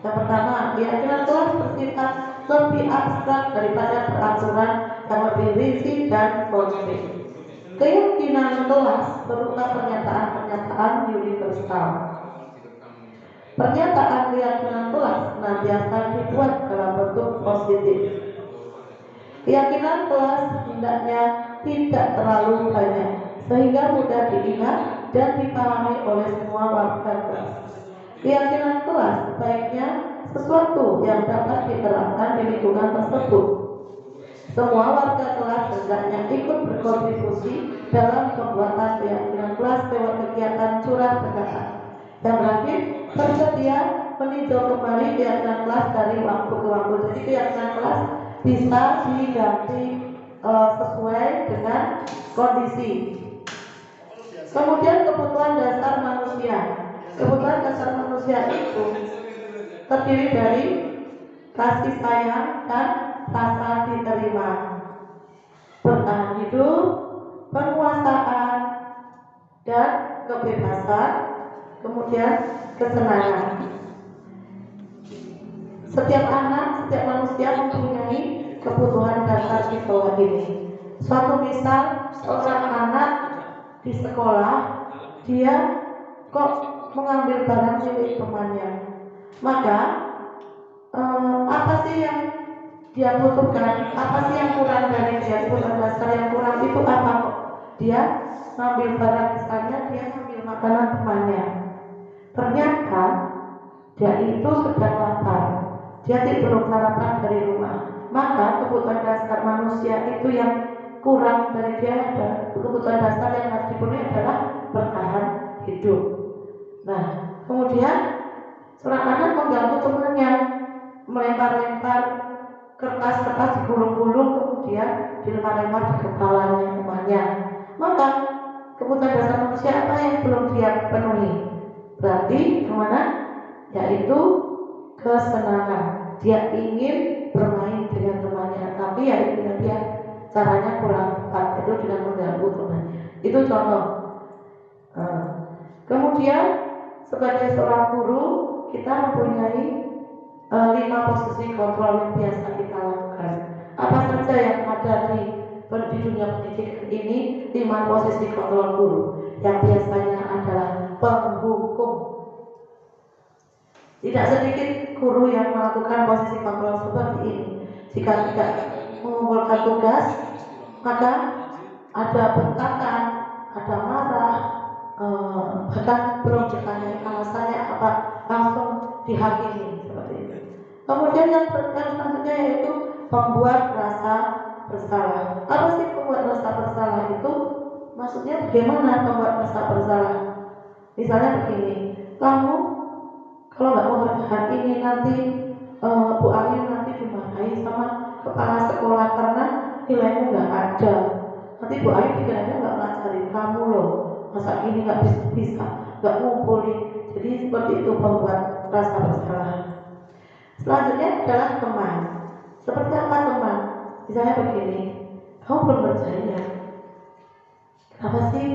A: Yang pertama, keyakinan kelas bersifat lebih abstrak daripada peraturan yang lebih rinci dan konkret. Keyakinan kelas berupa pernyataan-pernyataan universal. Pernyataan keyakinan kelas senantiasa dibuat dalam bentuk positif. Keyakinan kelas hendaknya tidak terlalu banyak, sehingga mudah diingat dan dipahami oleh semua warga kelas. Keyakinan kelas sebaiknya sesuatu yang dapat diterapkan di lingkungan tersebut. Semua warga kelas hendaknya ikut berkontribusi dalam pembuatan keyakinan kelas lewat kegiatan curah berkata. Dan terakhir, bersedia meninjau kembali keyakinan kelas dari waktu ke waktu. Jadi keyakinan kelas bisa diganti sesuai dengan kondisi. Kemudian kebutuhan dasar manusia. Kebutuhan dasar manusia itu terdiri dari kasih sayang dan rasa diterima, bertahan hidup, penguasaan, dan kebebasan, kemudian kesenangan. Setiap anak, setiap manusia mempunyai kebutuhan dasar di bawah ini. Suatu misal, seorang anak di sekolah, dia kok mengambil barang milik temannya, maka apa sih yang dia butuhkan? Apa sih yang kurang dari dia? Kebutuhan dasar yang kurang itu apa kok? Dia ngambil barang misalnya, dia ngambil makanan temannya. Ternyata dia itu sedang lapar. Dia belum sarapan dari rumah. Maka kebutuhan dasar manusia itu yang kurang dari dia adalah kebutuhan dasar yang harus dipenuhi adalah bertahan hidup. Nah, kemudian seorang anak mengganggu temannya, melempar-lempar kertas-kertas digulung-gulung, kemudian dilempar-lempar di kepalanya temannya. Maka kebutuhan dasar manusia apa yang belum dia penuhi? Berarti kemana? Yaitu kesenangan. Dia ingin bermain dengan temannya, tapi ya dia caranya kurang tepat, itu dengan mengganggu temannya. Itu contoh. Kemudian sebagai seorang guru, kita mempunyai 5 posisi kontrol yang biasa kita lakukan. Apa saja yang ada di dunia pendidikan ini? 5 posisi kontrol guru yang biasanya adalah penghukum. Tidak sedikit guru yang melakukan posisi kontrol seperti ini. Jika tidak mengumpulkan tugas, maka ada bentakan, ada marah, bahkan belum ditanya alasannya apa, langsung dihakimi seperti itu. Kemudian yang selanjutnya yaitu membuat rasa bersalah. Apa sih membuat rasa bersalah itu? Maksudnya bagaimana membuat rasa bersalah? Misalnya begini, kamu kalau nggak mengerjakan ini nanti Bu Ayu nanti dimarahi sama kepala sekolah karena nilaimu nggak ada. Nanti Bu Ayu dikiranya nggak ngajarin kamu loh, masa ini nggak bisa nggak ngumpulin. Jadi seperti itu membuat rasa bersalah. Selanjutnya adalah teman. Seperti apa teman? Misalnya begini, kamu belum berjalan ya? Kenapa sih?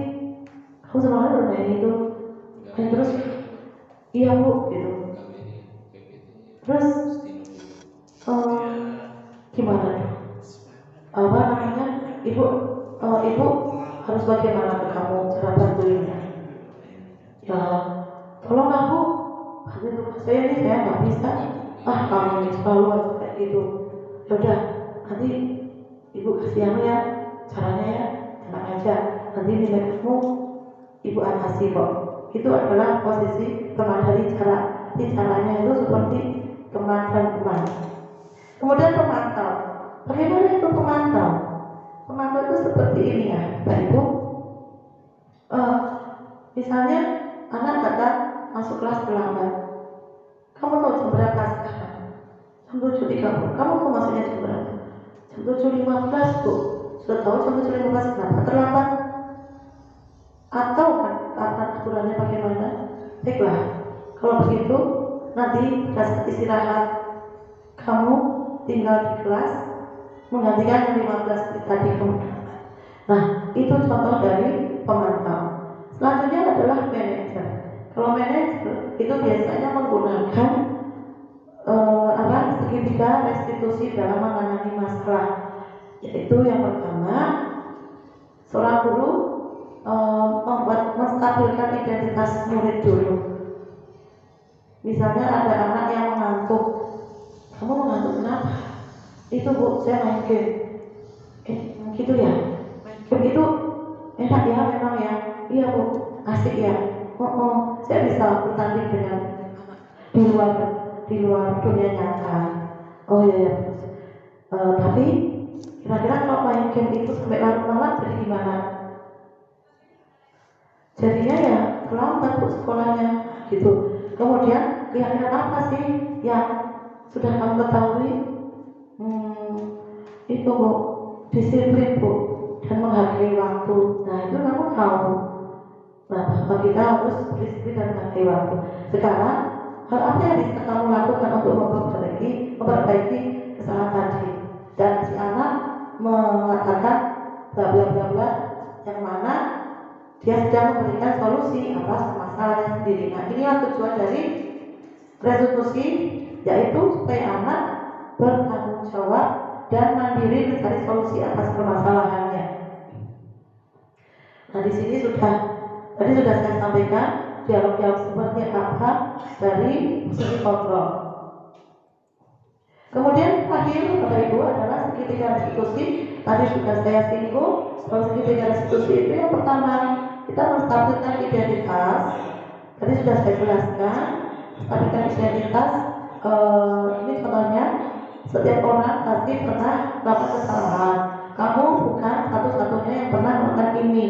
A: Kamu semalam bermain itu? Dan terus, iya Bu, gitu. Terus, gimana? Apa namanya? Ibu harus bagaimana ke kamu cara bantuinnya? Ya, tolong aku bantu saya ini, saya nggak bisa. Kamu ini selalu kayak gitu. Yaudah, nanti ibu kasih ya, caranya ya, tenang aja. Nanti nilai kamu ibu akan kasih kok. Itu adalah posisi teman dari caranya itu seperti teman dan teman. Kemudian pemantau. Bagaimana itu pemantau? Pemantau itu seperti ini ya, Pak Ibu. Misalnya anak datang masuk kelas terlambat. Kamu tahu jam berapa sekarang? Jam 7.30. Kamu tahu masuknya jam berapa? Jam 7.15 Bu. Sudah tahu jam 7.15 kenapa terlambat? Atau kan aturannya bagaimana? Baiklah, kalau begitu nanti pada saat istirahat kamu tinggal di kelas menggantikan 15 menit tadi kamu. Nah, itu contoh dari pemantau. Selanjutnya adalah manajer. Kalau manajer itu biasanya menggunakan segitiga restitusi dalam menangani masalah. Yaitu yang pertama, seorang guru menstabilkan identitas murid dulu. Misalnya ada anak yang mengantuk. Kamu mengantuk kenapa? Itu Bu, saya main game. Gitu ya? Game itu enak ya memang ya. Iya Bu, asik ya. Saya bisa bertanding dengan di luar dunia nyata. Oh iya. Tapi kira-kira kalau main game itu sampai larut malam jadi gimana? Jadinya ya terlambat Bu sekolahnya gitu. Kemudian keyakinan apa sih yang sudah kamu ketahui? Itu Bu, disiplin Bu, dan menghargai waktu. Nah itu kamu tahu. Nah bahwa kita harus disiplin dan menghargai waktu. Sekarang hal apa yang bisa kamu lakukan untuk memperbaiki kesalahan tadi? Dan si anak mengatakan bla bla bla bla, yang mana dia sedang memberikan solusi atas masalahnya sendiri. Nah inilah tujuan dari restitusi, yaitu supaya anak bertanggung jawab dan mandiri mencari solusi atas permasalahannya. Nah di sini tadi sudah saya sampaikan dialog seperti apa dari sisi kontrol. Kemudian terakhir Bapak Ibu adalah segitiga restitusi. Tadi sudah saya singgung bahwa segitiga restitusi itu yang pertama kita menstabilkan identitas. Tadi sudah saya jelaskan stabilkan identitas. Ini contohnya, setiap orang pasti pernah melakukan kesalahan. Kamu bukan satu-satunya yang pernah melakukan ini.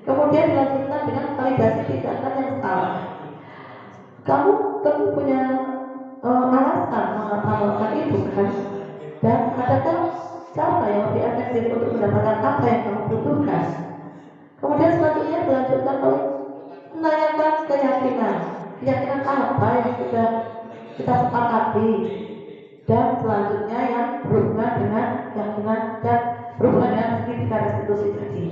A: Kemudian dilanjutkan dengan validasi tindakan yang salah. Kamu tentu punya alasan mengapa melakukan itu kan? Dan adakah cara yang lebih efektif untuk mendapatkan apa yang kamu butuhkan? Kemudian selanjutnya dilanjutkan oleh menanyakan keyakinan apa yang sudah kita sepakati, dan selanjutnya yang berhubungan dengan keyakinan dan berhubungan dengan segitiga restitusi tadi.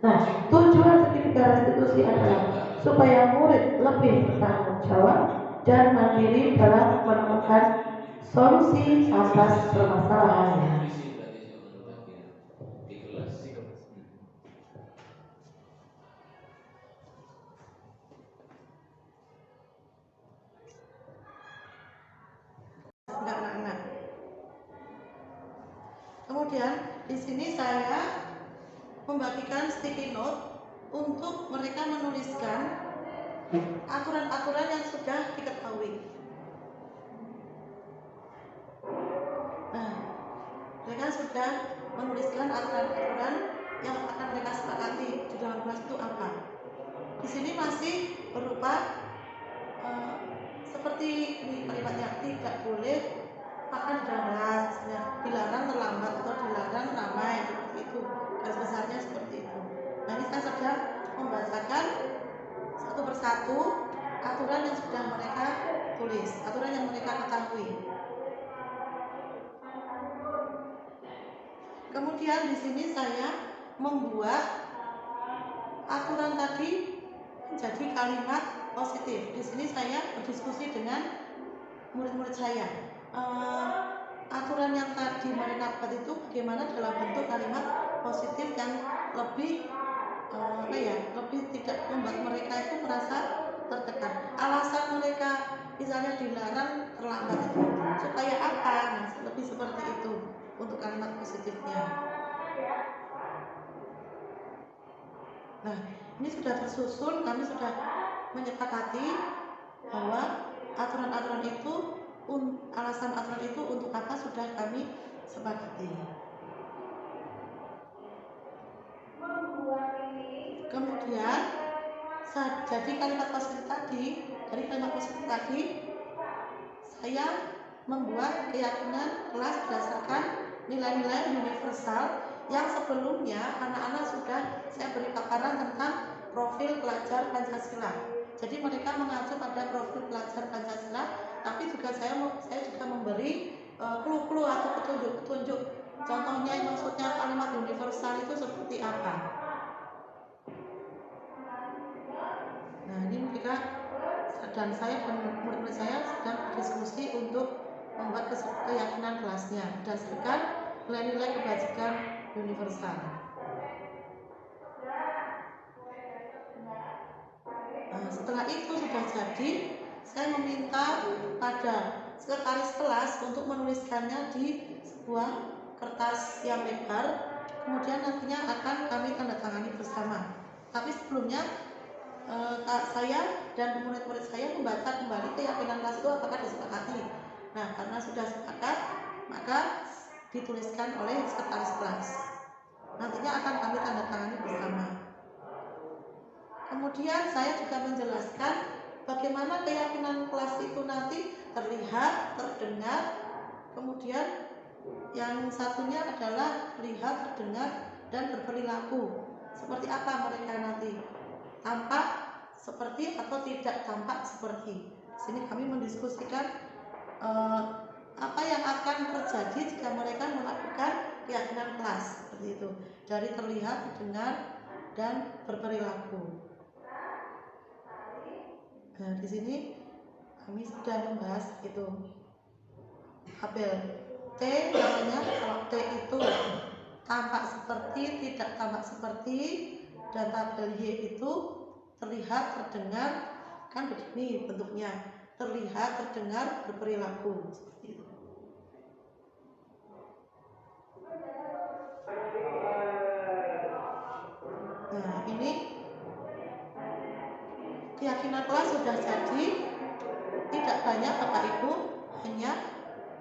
A: Nah, tujuan segitiga restitusi adalah supaya murid lebih bertanggung jawab dan mandiri dalam menemukan solusi atas permasalahannya. Kemudian di sini saya membagikan sticky note untuk mereka menuliskan aturan-aturan yang sudah diketahui. Nah, mereka sudah menuliskan aturan-aturan yang akan mereka sepakati di dalam kelas itu apa. Di sini masih berupa seperti ini kalimatnya, tidak boleh makan di dalam kelas, dilarang terlambat atau dilarang ramai, seperti itu. Garis besarnya seperti itu. Nah ini saya sedang membacakan satu persatu aturan yang sudah mereka tulis, aturan yang mereka ketahui. Kemudian di sini saya membuat aturan tadi menjadi kalimat positif. Di sini saya berdiskusi dengan murid-murid saya. Aturan yang tadi mereka buat itu bagaimana dalam bentuk kalimat positif yang lebih lebih tidak membuat mereka itu merasa tertekan. Alasan mereka misalnya dilarang terlambat itu supaya apa? Nah, lebih seperti itu untuk kalimat positifnya. Nah, ini sudah tersusun, kami sudah menyepakati bahwa aturan-aturan itu, alasan aturan itu untuk apa sudah kami sepakati. Kemudian jadi kalimat positif tadi, dari kalimat positif tadi saya membuat keyakinan kelas berdasarkan nilai-nilai universal yang sebelumnya anak-anak sudah saya beri paparan tentang profil pelajar Pancasila. Jadi mereka mengacu pada profil pelajar Pancasila, tapi juga saya juga memberi clue-clue atau petunjuk-petunjuk. Contohnya maksudnya kalimat universal itu seperti apa. Nah ini kita dan saya dan murid-murid saya sedang berdiskusi untuk membuat keyakinan kelasnya berdasarkan nilai-nilai kebajikan universal. Nah, setelah itu sudah jadi, saya meminta pada sekretaris kelas untuk menuliskannya di sebuah kertas yang lebar, kemudian nantinya akan kami tanda tangani bersama. Tapi sebelumnya saya dan murid-murid saya membaca kembali keyakinan kelas itu apakah disepakati. Nah, karena sudah sepakat, maka dituliskan oleh sekretaris kelas. Nantinya akan kami tanda tangani bersama. Kemudian saya juga menjelaskan bagaimana keyakinan kelas itu nanti terlihat, terdengar, kemudian yang satunya adalah lihat, terdengar, dan berperilaku. Seperti apa mereka nanti? Tampak seperti atau tidak tampak seperti. Sini kami mendiskusikan apa yang akan terjadi jika mereka melakukan keyakinan kelas seperti itu, dari terlihat, terdengar, dan berperilaku. Nah, di sini kami sudah membahas itu tabel T namanya. Kalau T itu tampak seperti, tidak tampak seperti, dan tabel Y itu terlihat, terdengar, kan begini bentuknya, terlihat, terdengar, berperilaku seperti itu. Nah, ini keyakinan kelas sudah jadi, tidak banyak Bapak Ibu, hanya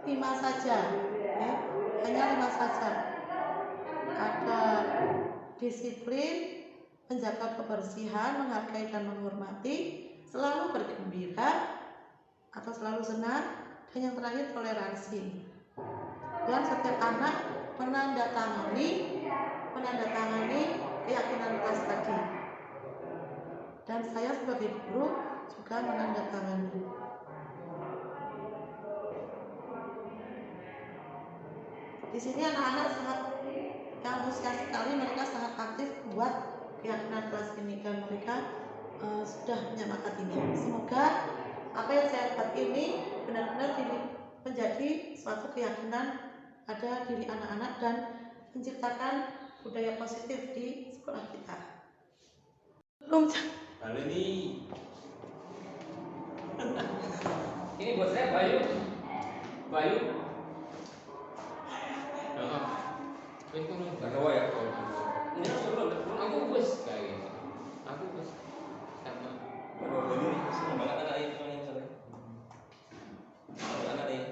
A: 5 saja, ya. Hanya 5 saja. Ada disiplin, menjaga kebersihan, menghargai dan menghormati, selalu bergembira atau selalu senang, dan yang terakhir toleransi. Dan setiap anak menandatangani keyakinan kelas tadi. Dan saya sebagai guru juga menandatangani. Di sini anak-anak sangat antusias sekali, mereka sangat aktif buat keyakinan kelas ini, dan mereka sudah menyepakatinya. Semoga apa yang saya buat ini benar-benar menjadi suatu keyakinan pada diri anak-anak dan menciptakan budaya positif di sekolah kita.
C: Halo ini buat saya Bayu. Bawa ya. Ini aku bos kayak gitu. Aku bos sama. Bawa ini semua banget ada itu yang saya. Ada deh.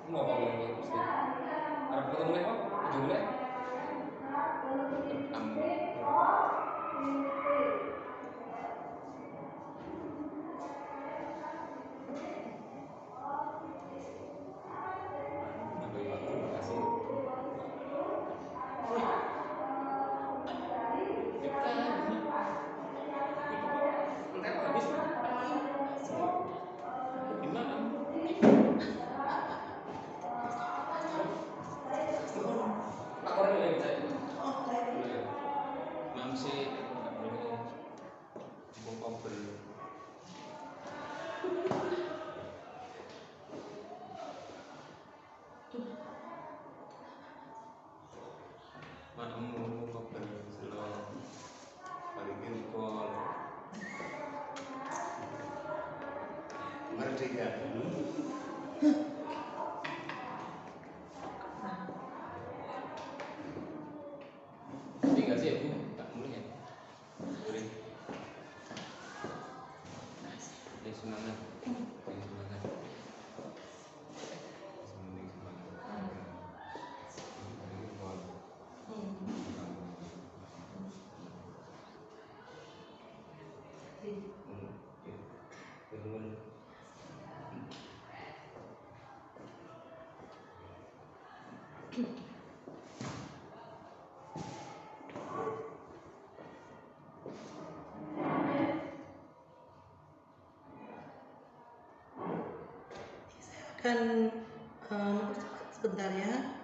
C: Mau apa lagi mesti? Ada ketemu lagi Pak? Ujung lagi.
D: Merdeka.
C: Tinggal sih Bu, tak mulai. Boleh. Semangat. Semangat.
A: Akan sebentar ya.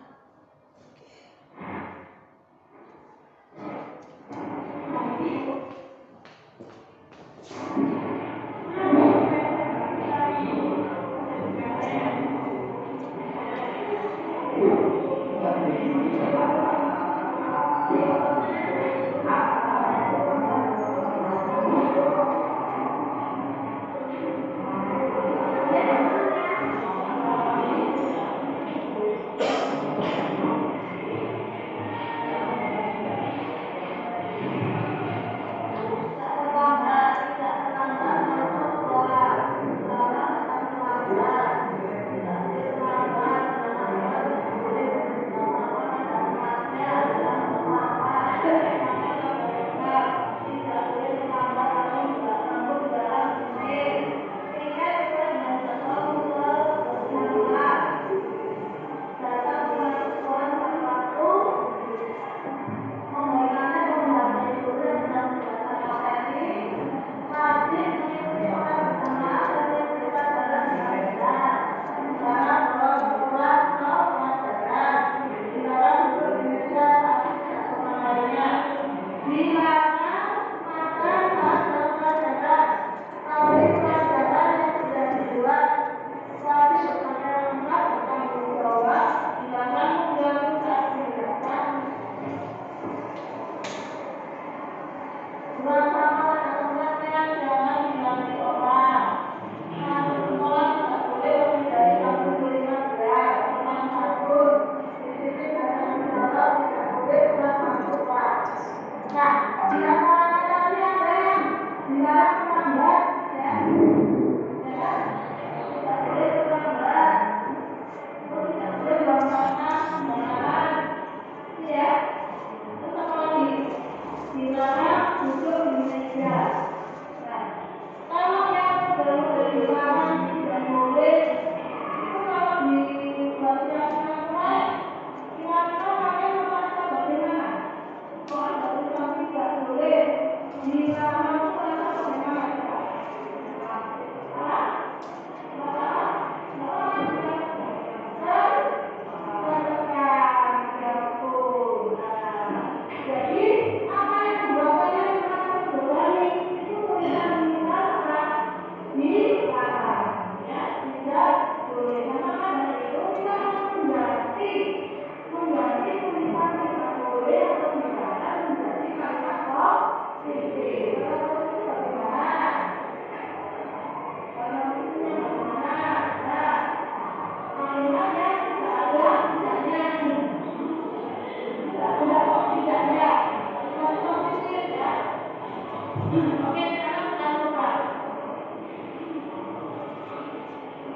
A: Oke, sekarang kita coba.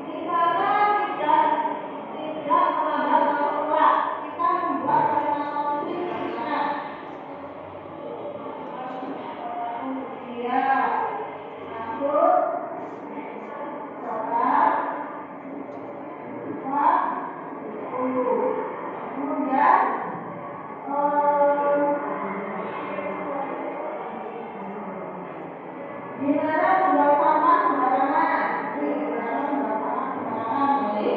A: Di sana tidak melanggar norma. Kita membuat kalimat konsisten bagaimana? Dia rambut, sholat, buka, bulu. Kemudian di mana membuat sampah sembarangan? Di mana membuat sampah sembarangan? Jadi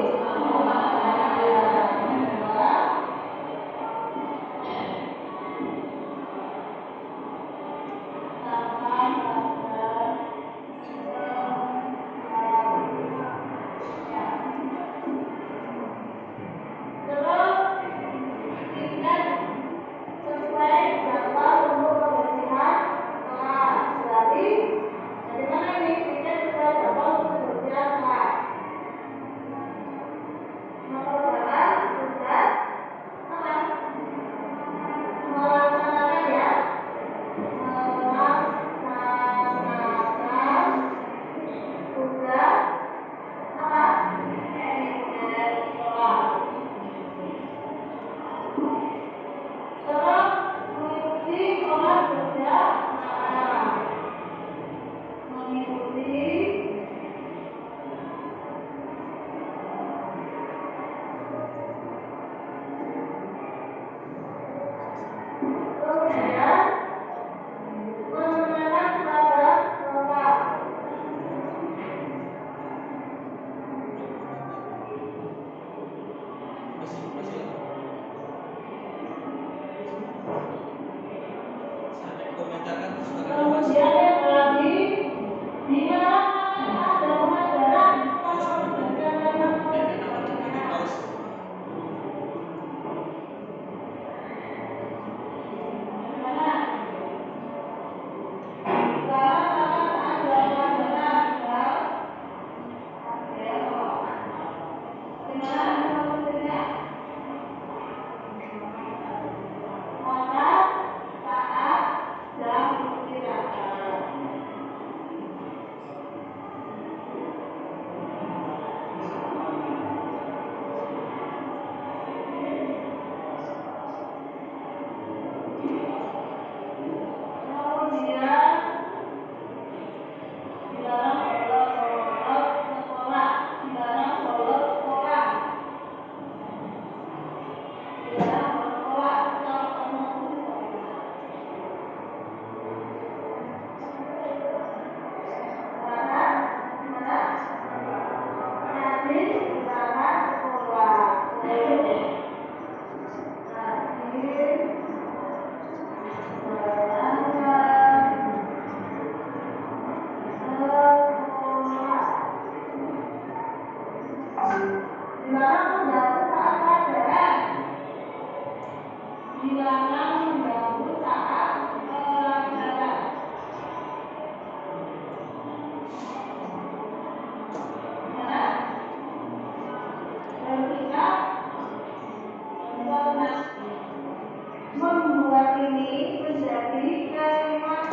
A: membuat ini menjadi kalimat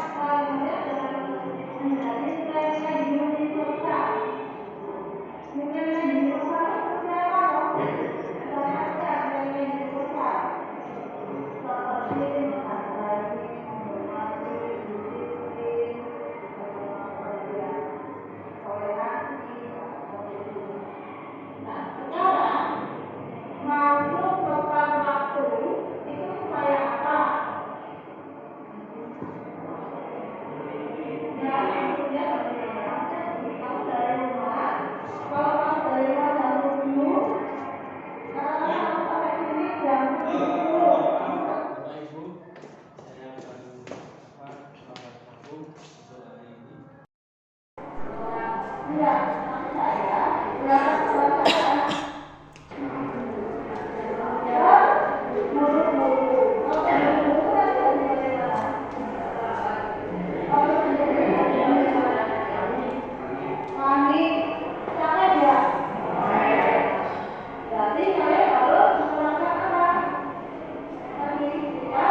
A: menjadi kalimat universal. Kalimat universal seperti apa dong? Banyak kalimat universal seperti menghargai, menghormati, disiplin, kemudian toleransi, seperti itu. Nah, sekarang masuk tepat waktu itu supaya apa? Ya, maksudnya bagaimana? Jadi kamu dari rumah, kalau kamu dari rumah jam 7, karena kamu sampai sini jam 10.
B: Bapak Ibu, saya akan untuk hari ini.
A: Ya, maksud saya, berangkat sekolah saya. Ya, buru-buru. Kalau buru-buru kan bagaimana? Kalau sendiri bagaimana? Panik, capek ya? Berarti kalian harus melakukan apa? Tadi ya.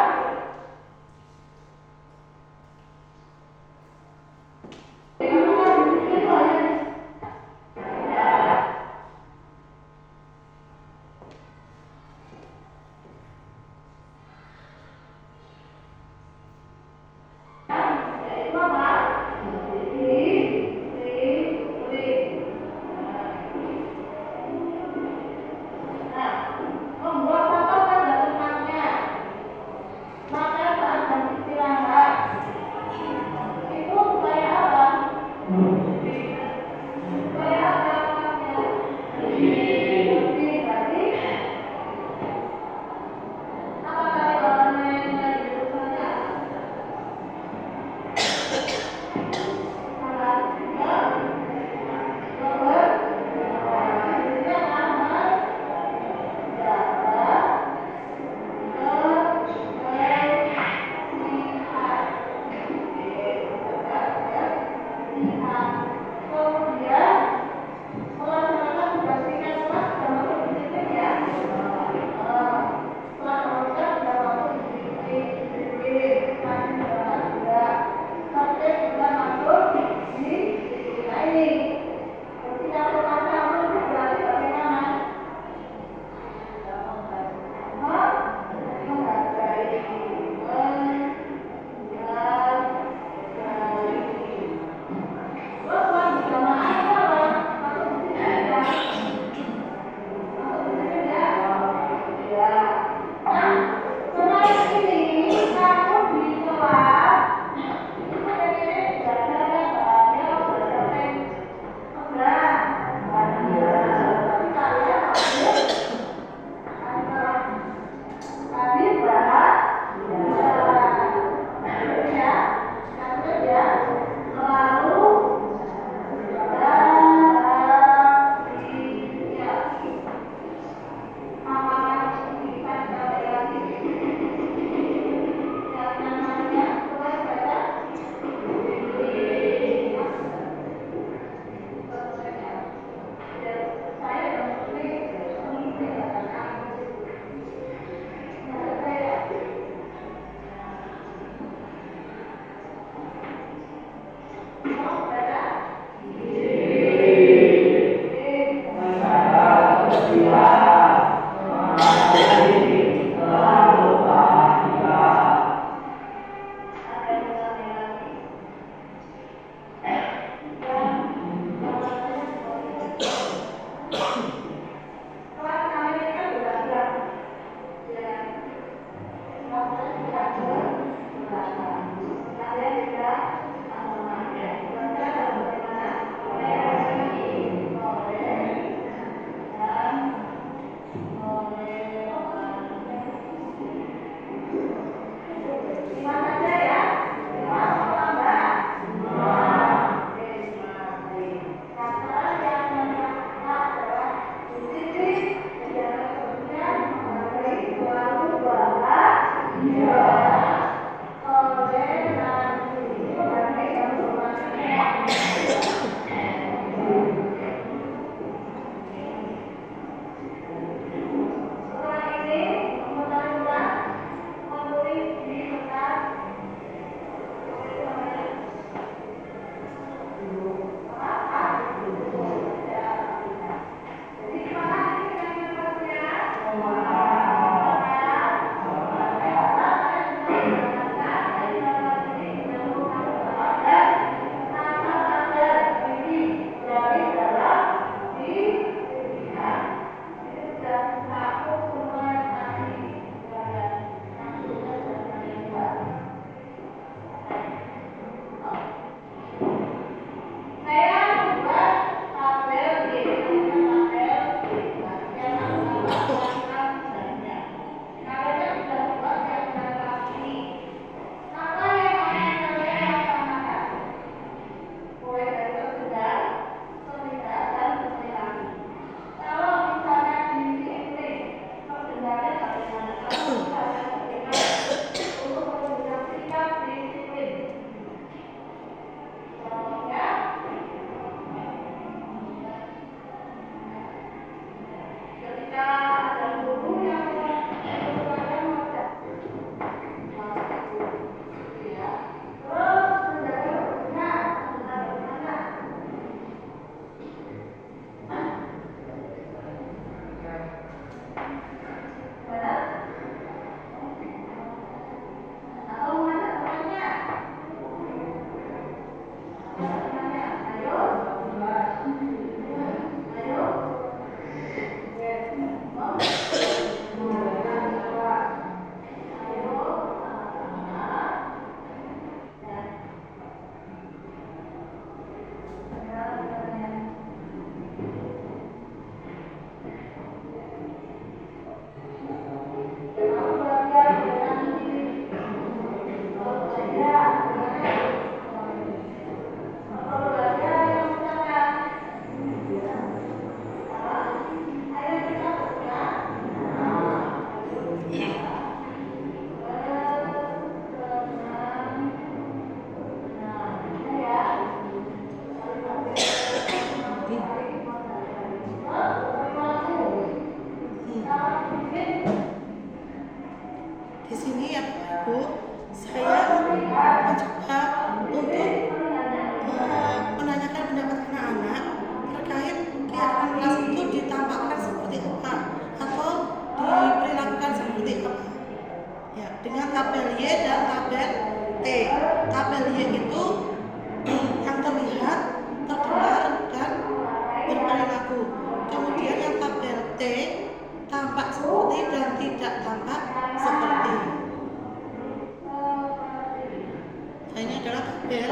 A: Nah, ini adalah tabel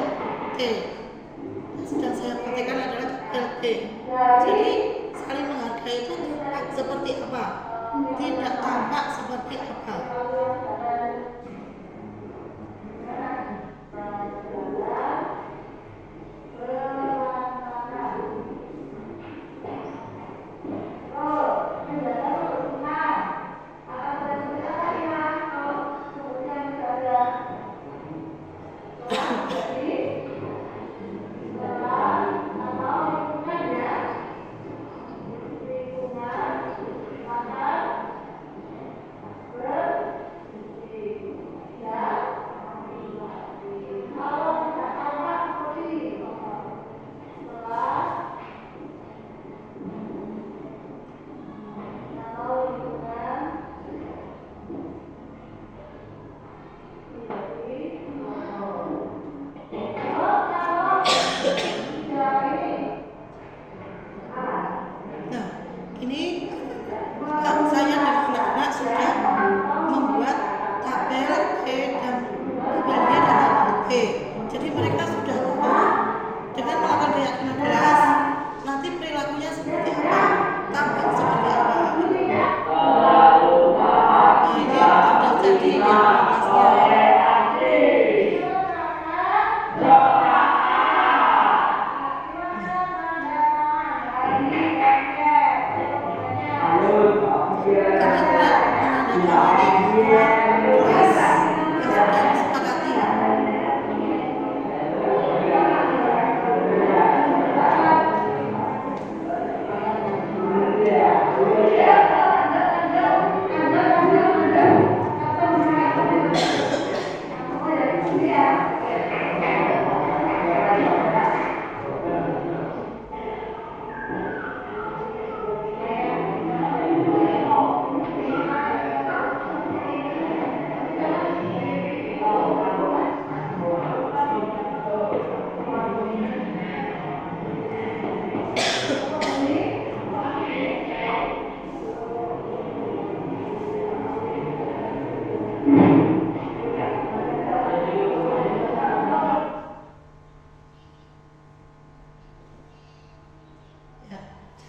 A: T. Yang sedang saya praktekkan adalah tabel T. Jadi saling menghargai itu tampak seperti apa? Tidak tampak seperti apa?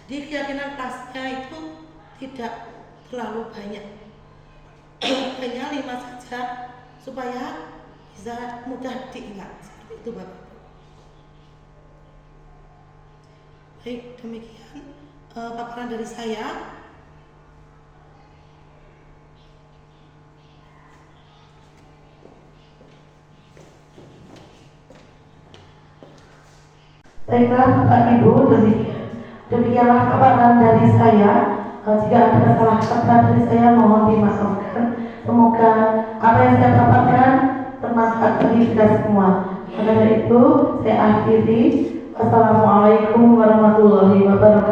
A: Jadi keyakinan kelasnya itu tidak terlalu banyak, hanya 5 saja supaya bisa mudah diingat. Seperti itu Bapak. Baik, demikian paparan dari saya.
D: Baiklah Bapak Ibu, demikianlah paparan dari saya. Jika ada kesalahan kata dari saya mohon dimaafkan. Semoga apa yang saya paparkan bermanfaat bagi kita semua. Maka dari itu saya akhiri. Wassalamualaikum warahmatullahi wabarakatuh.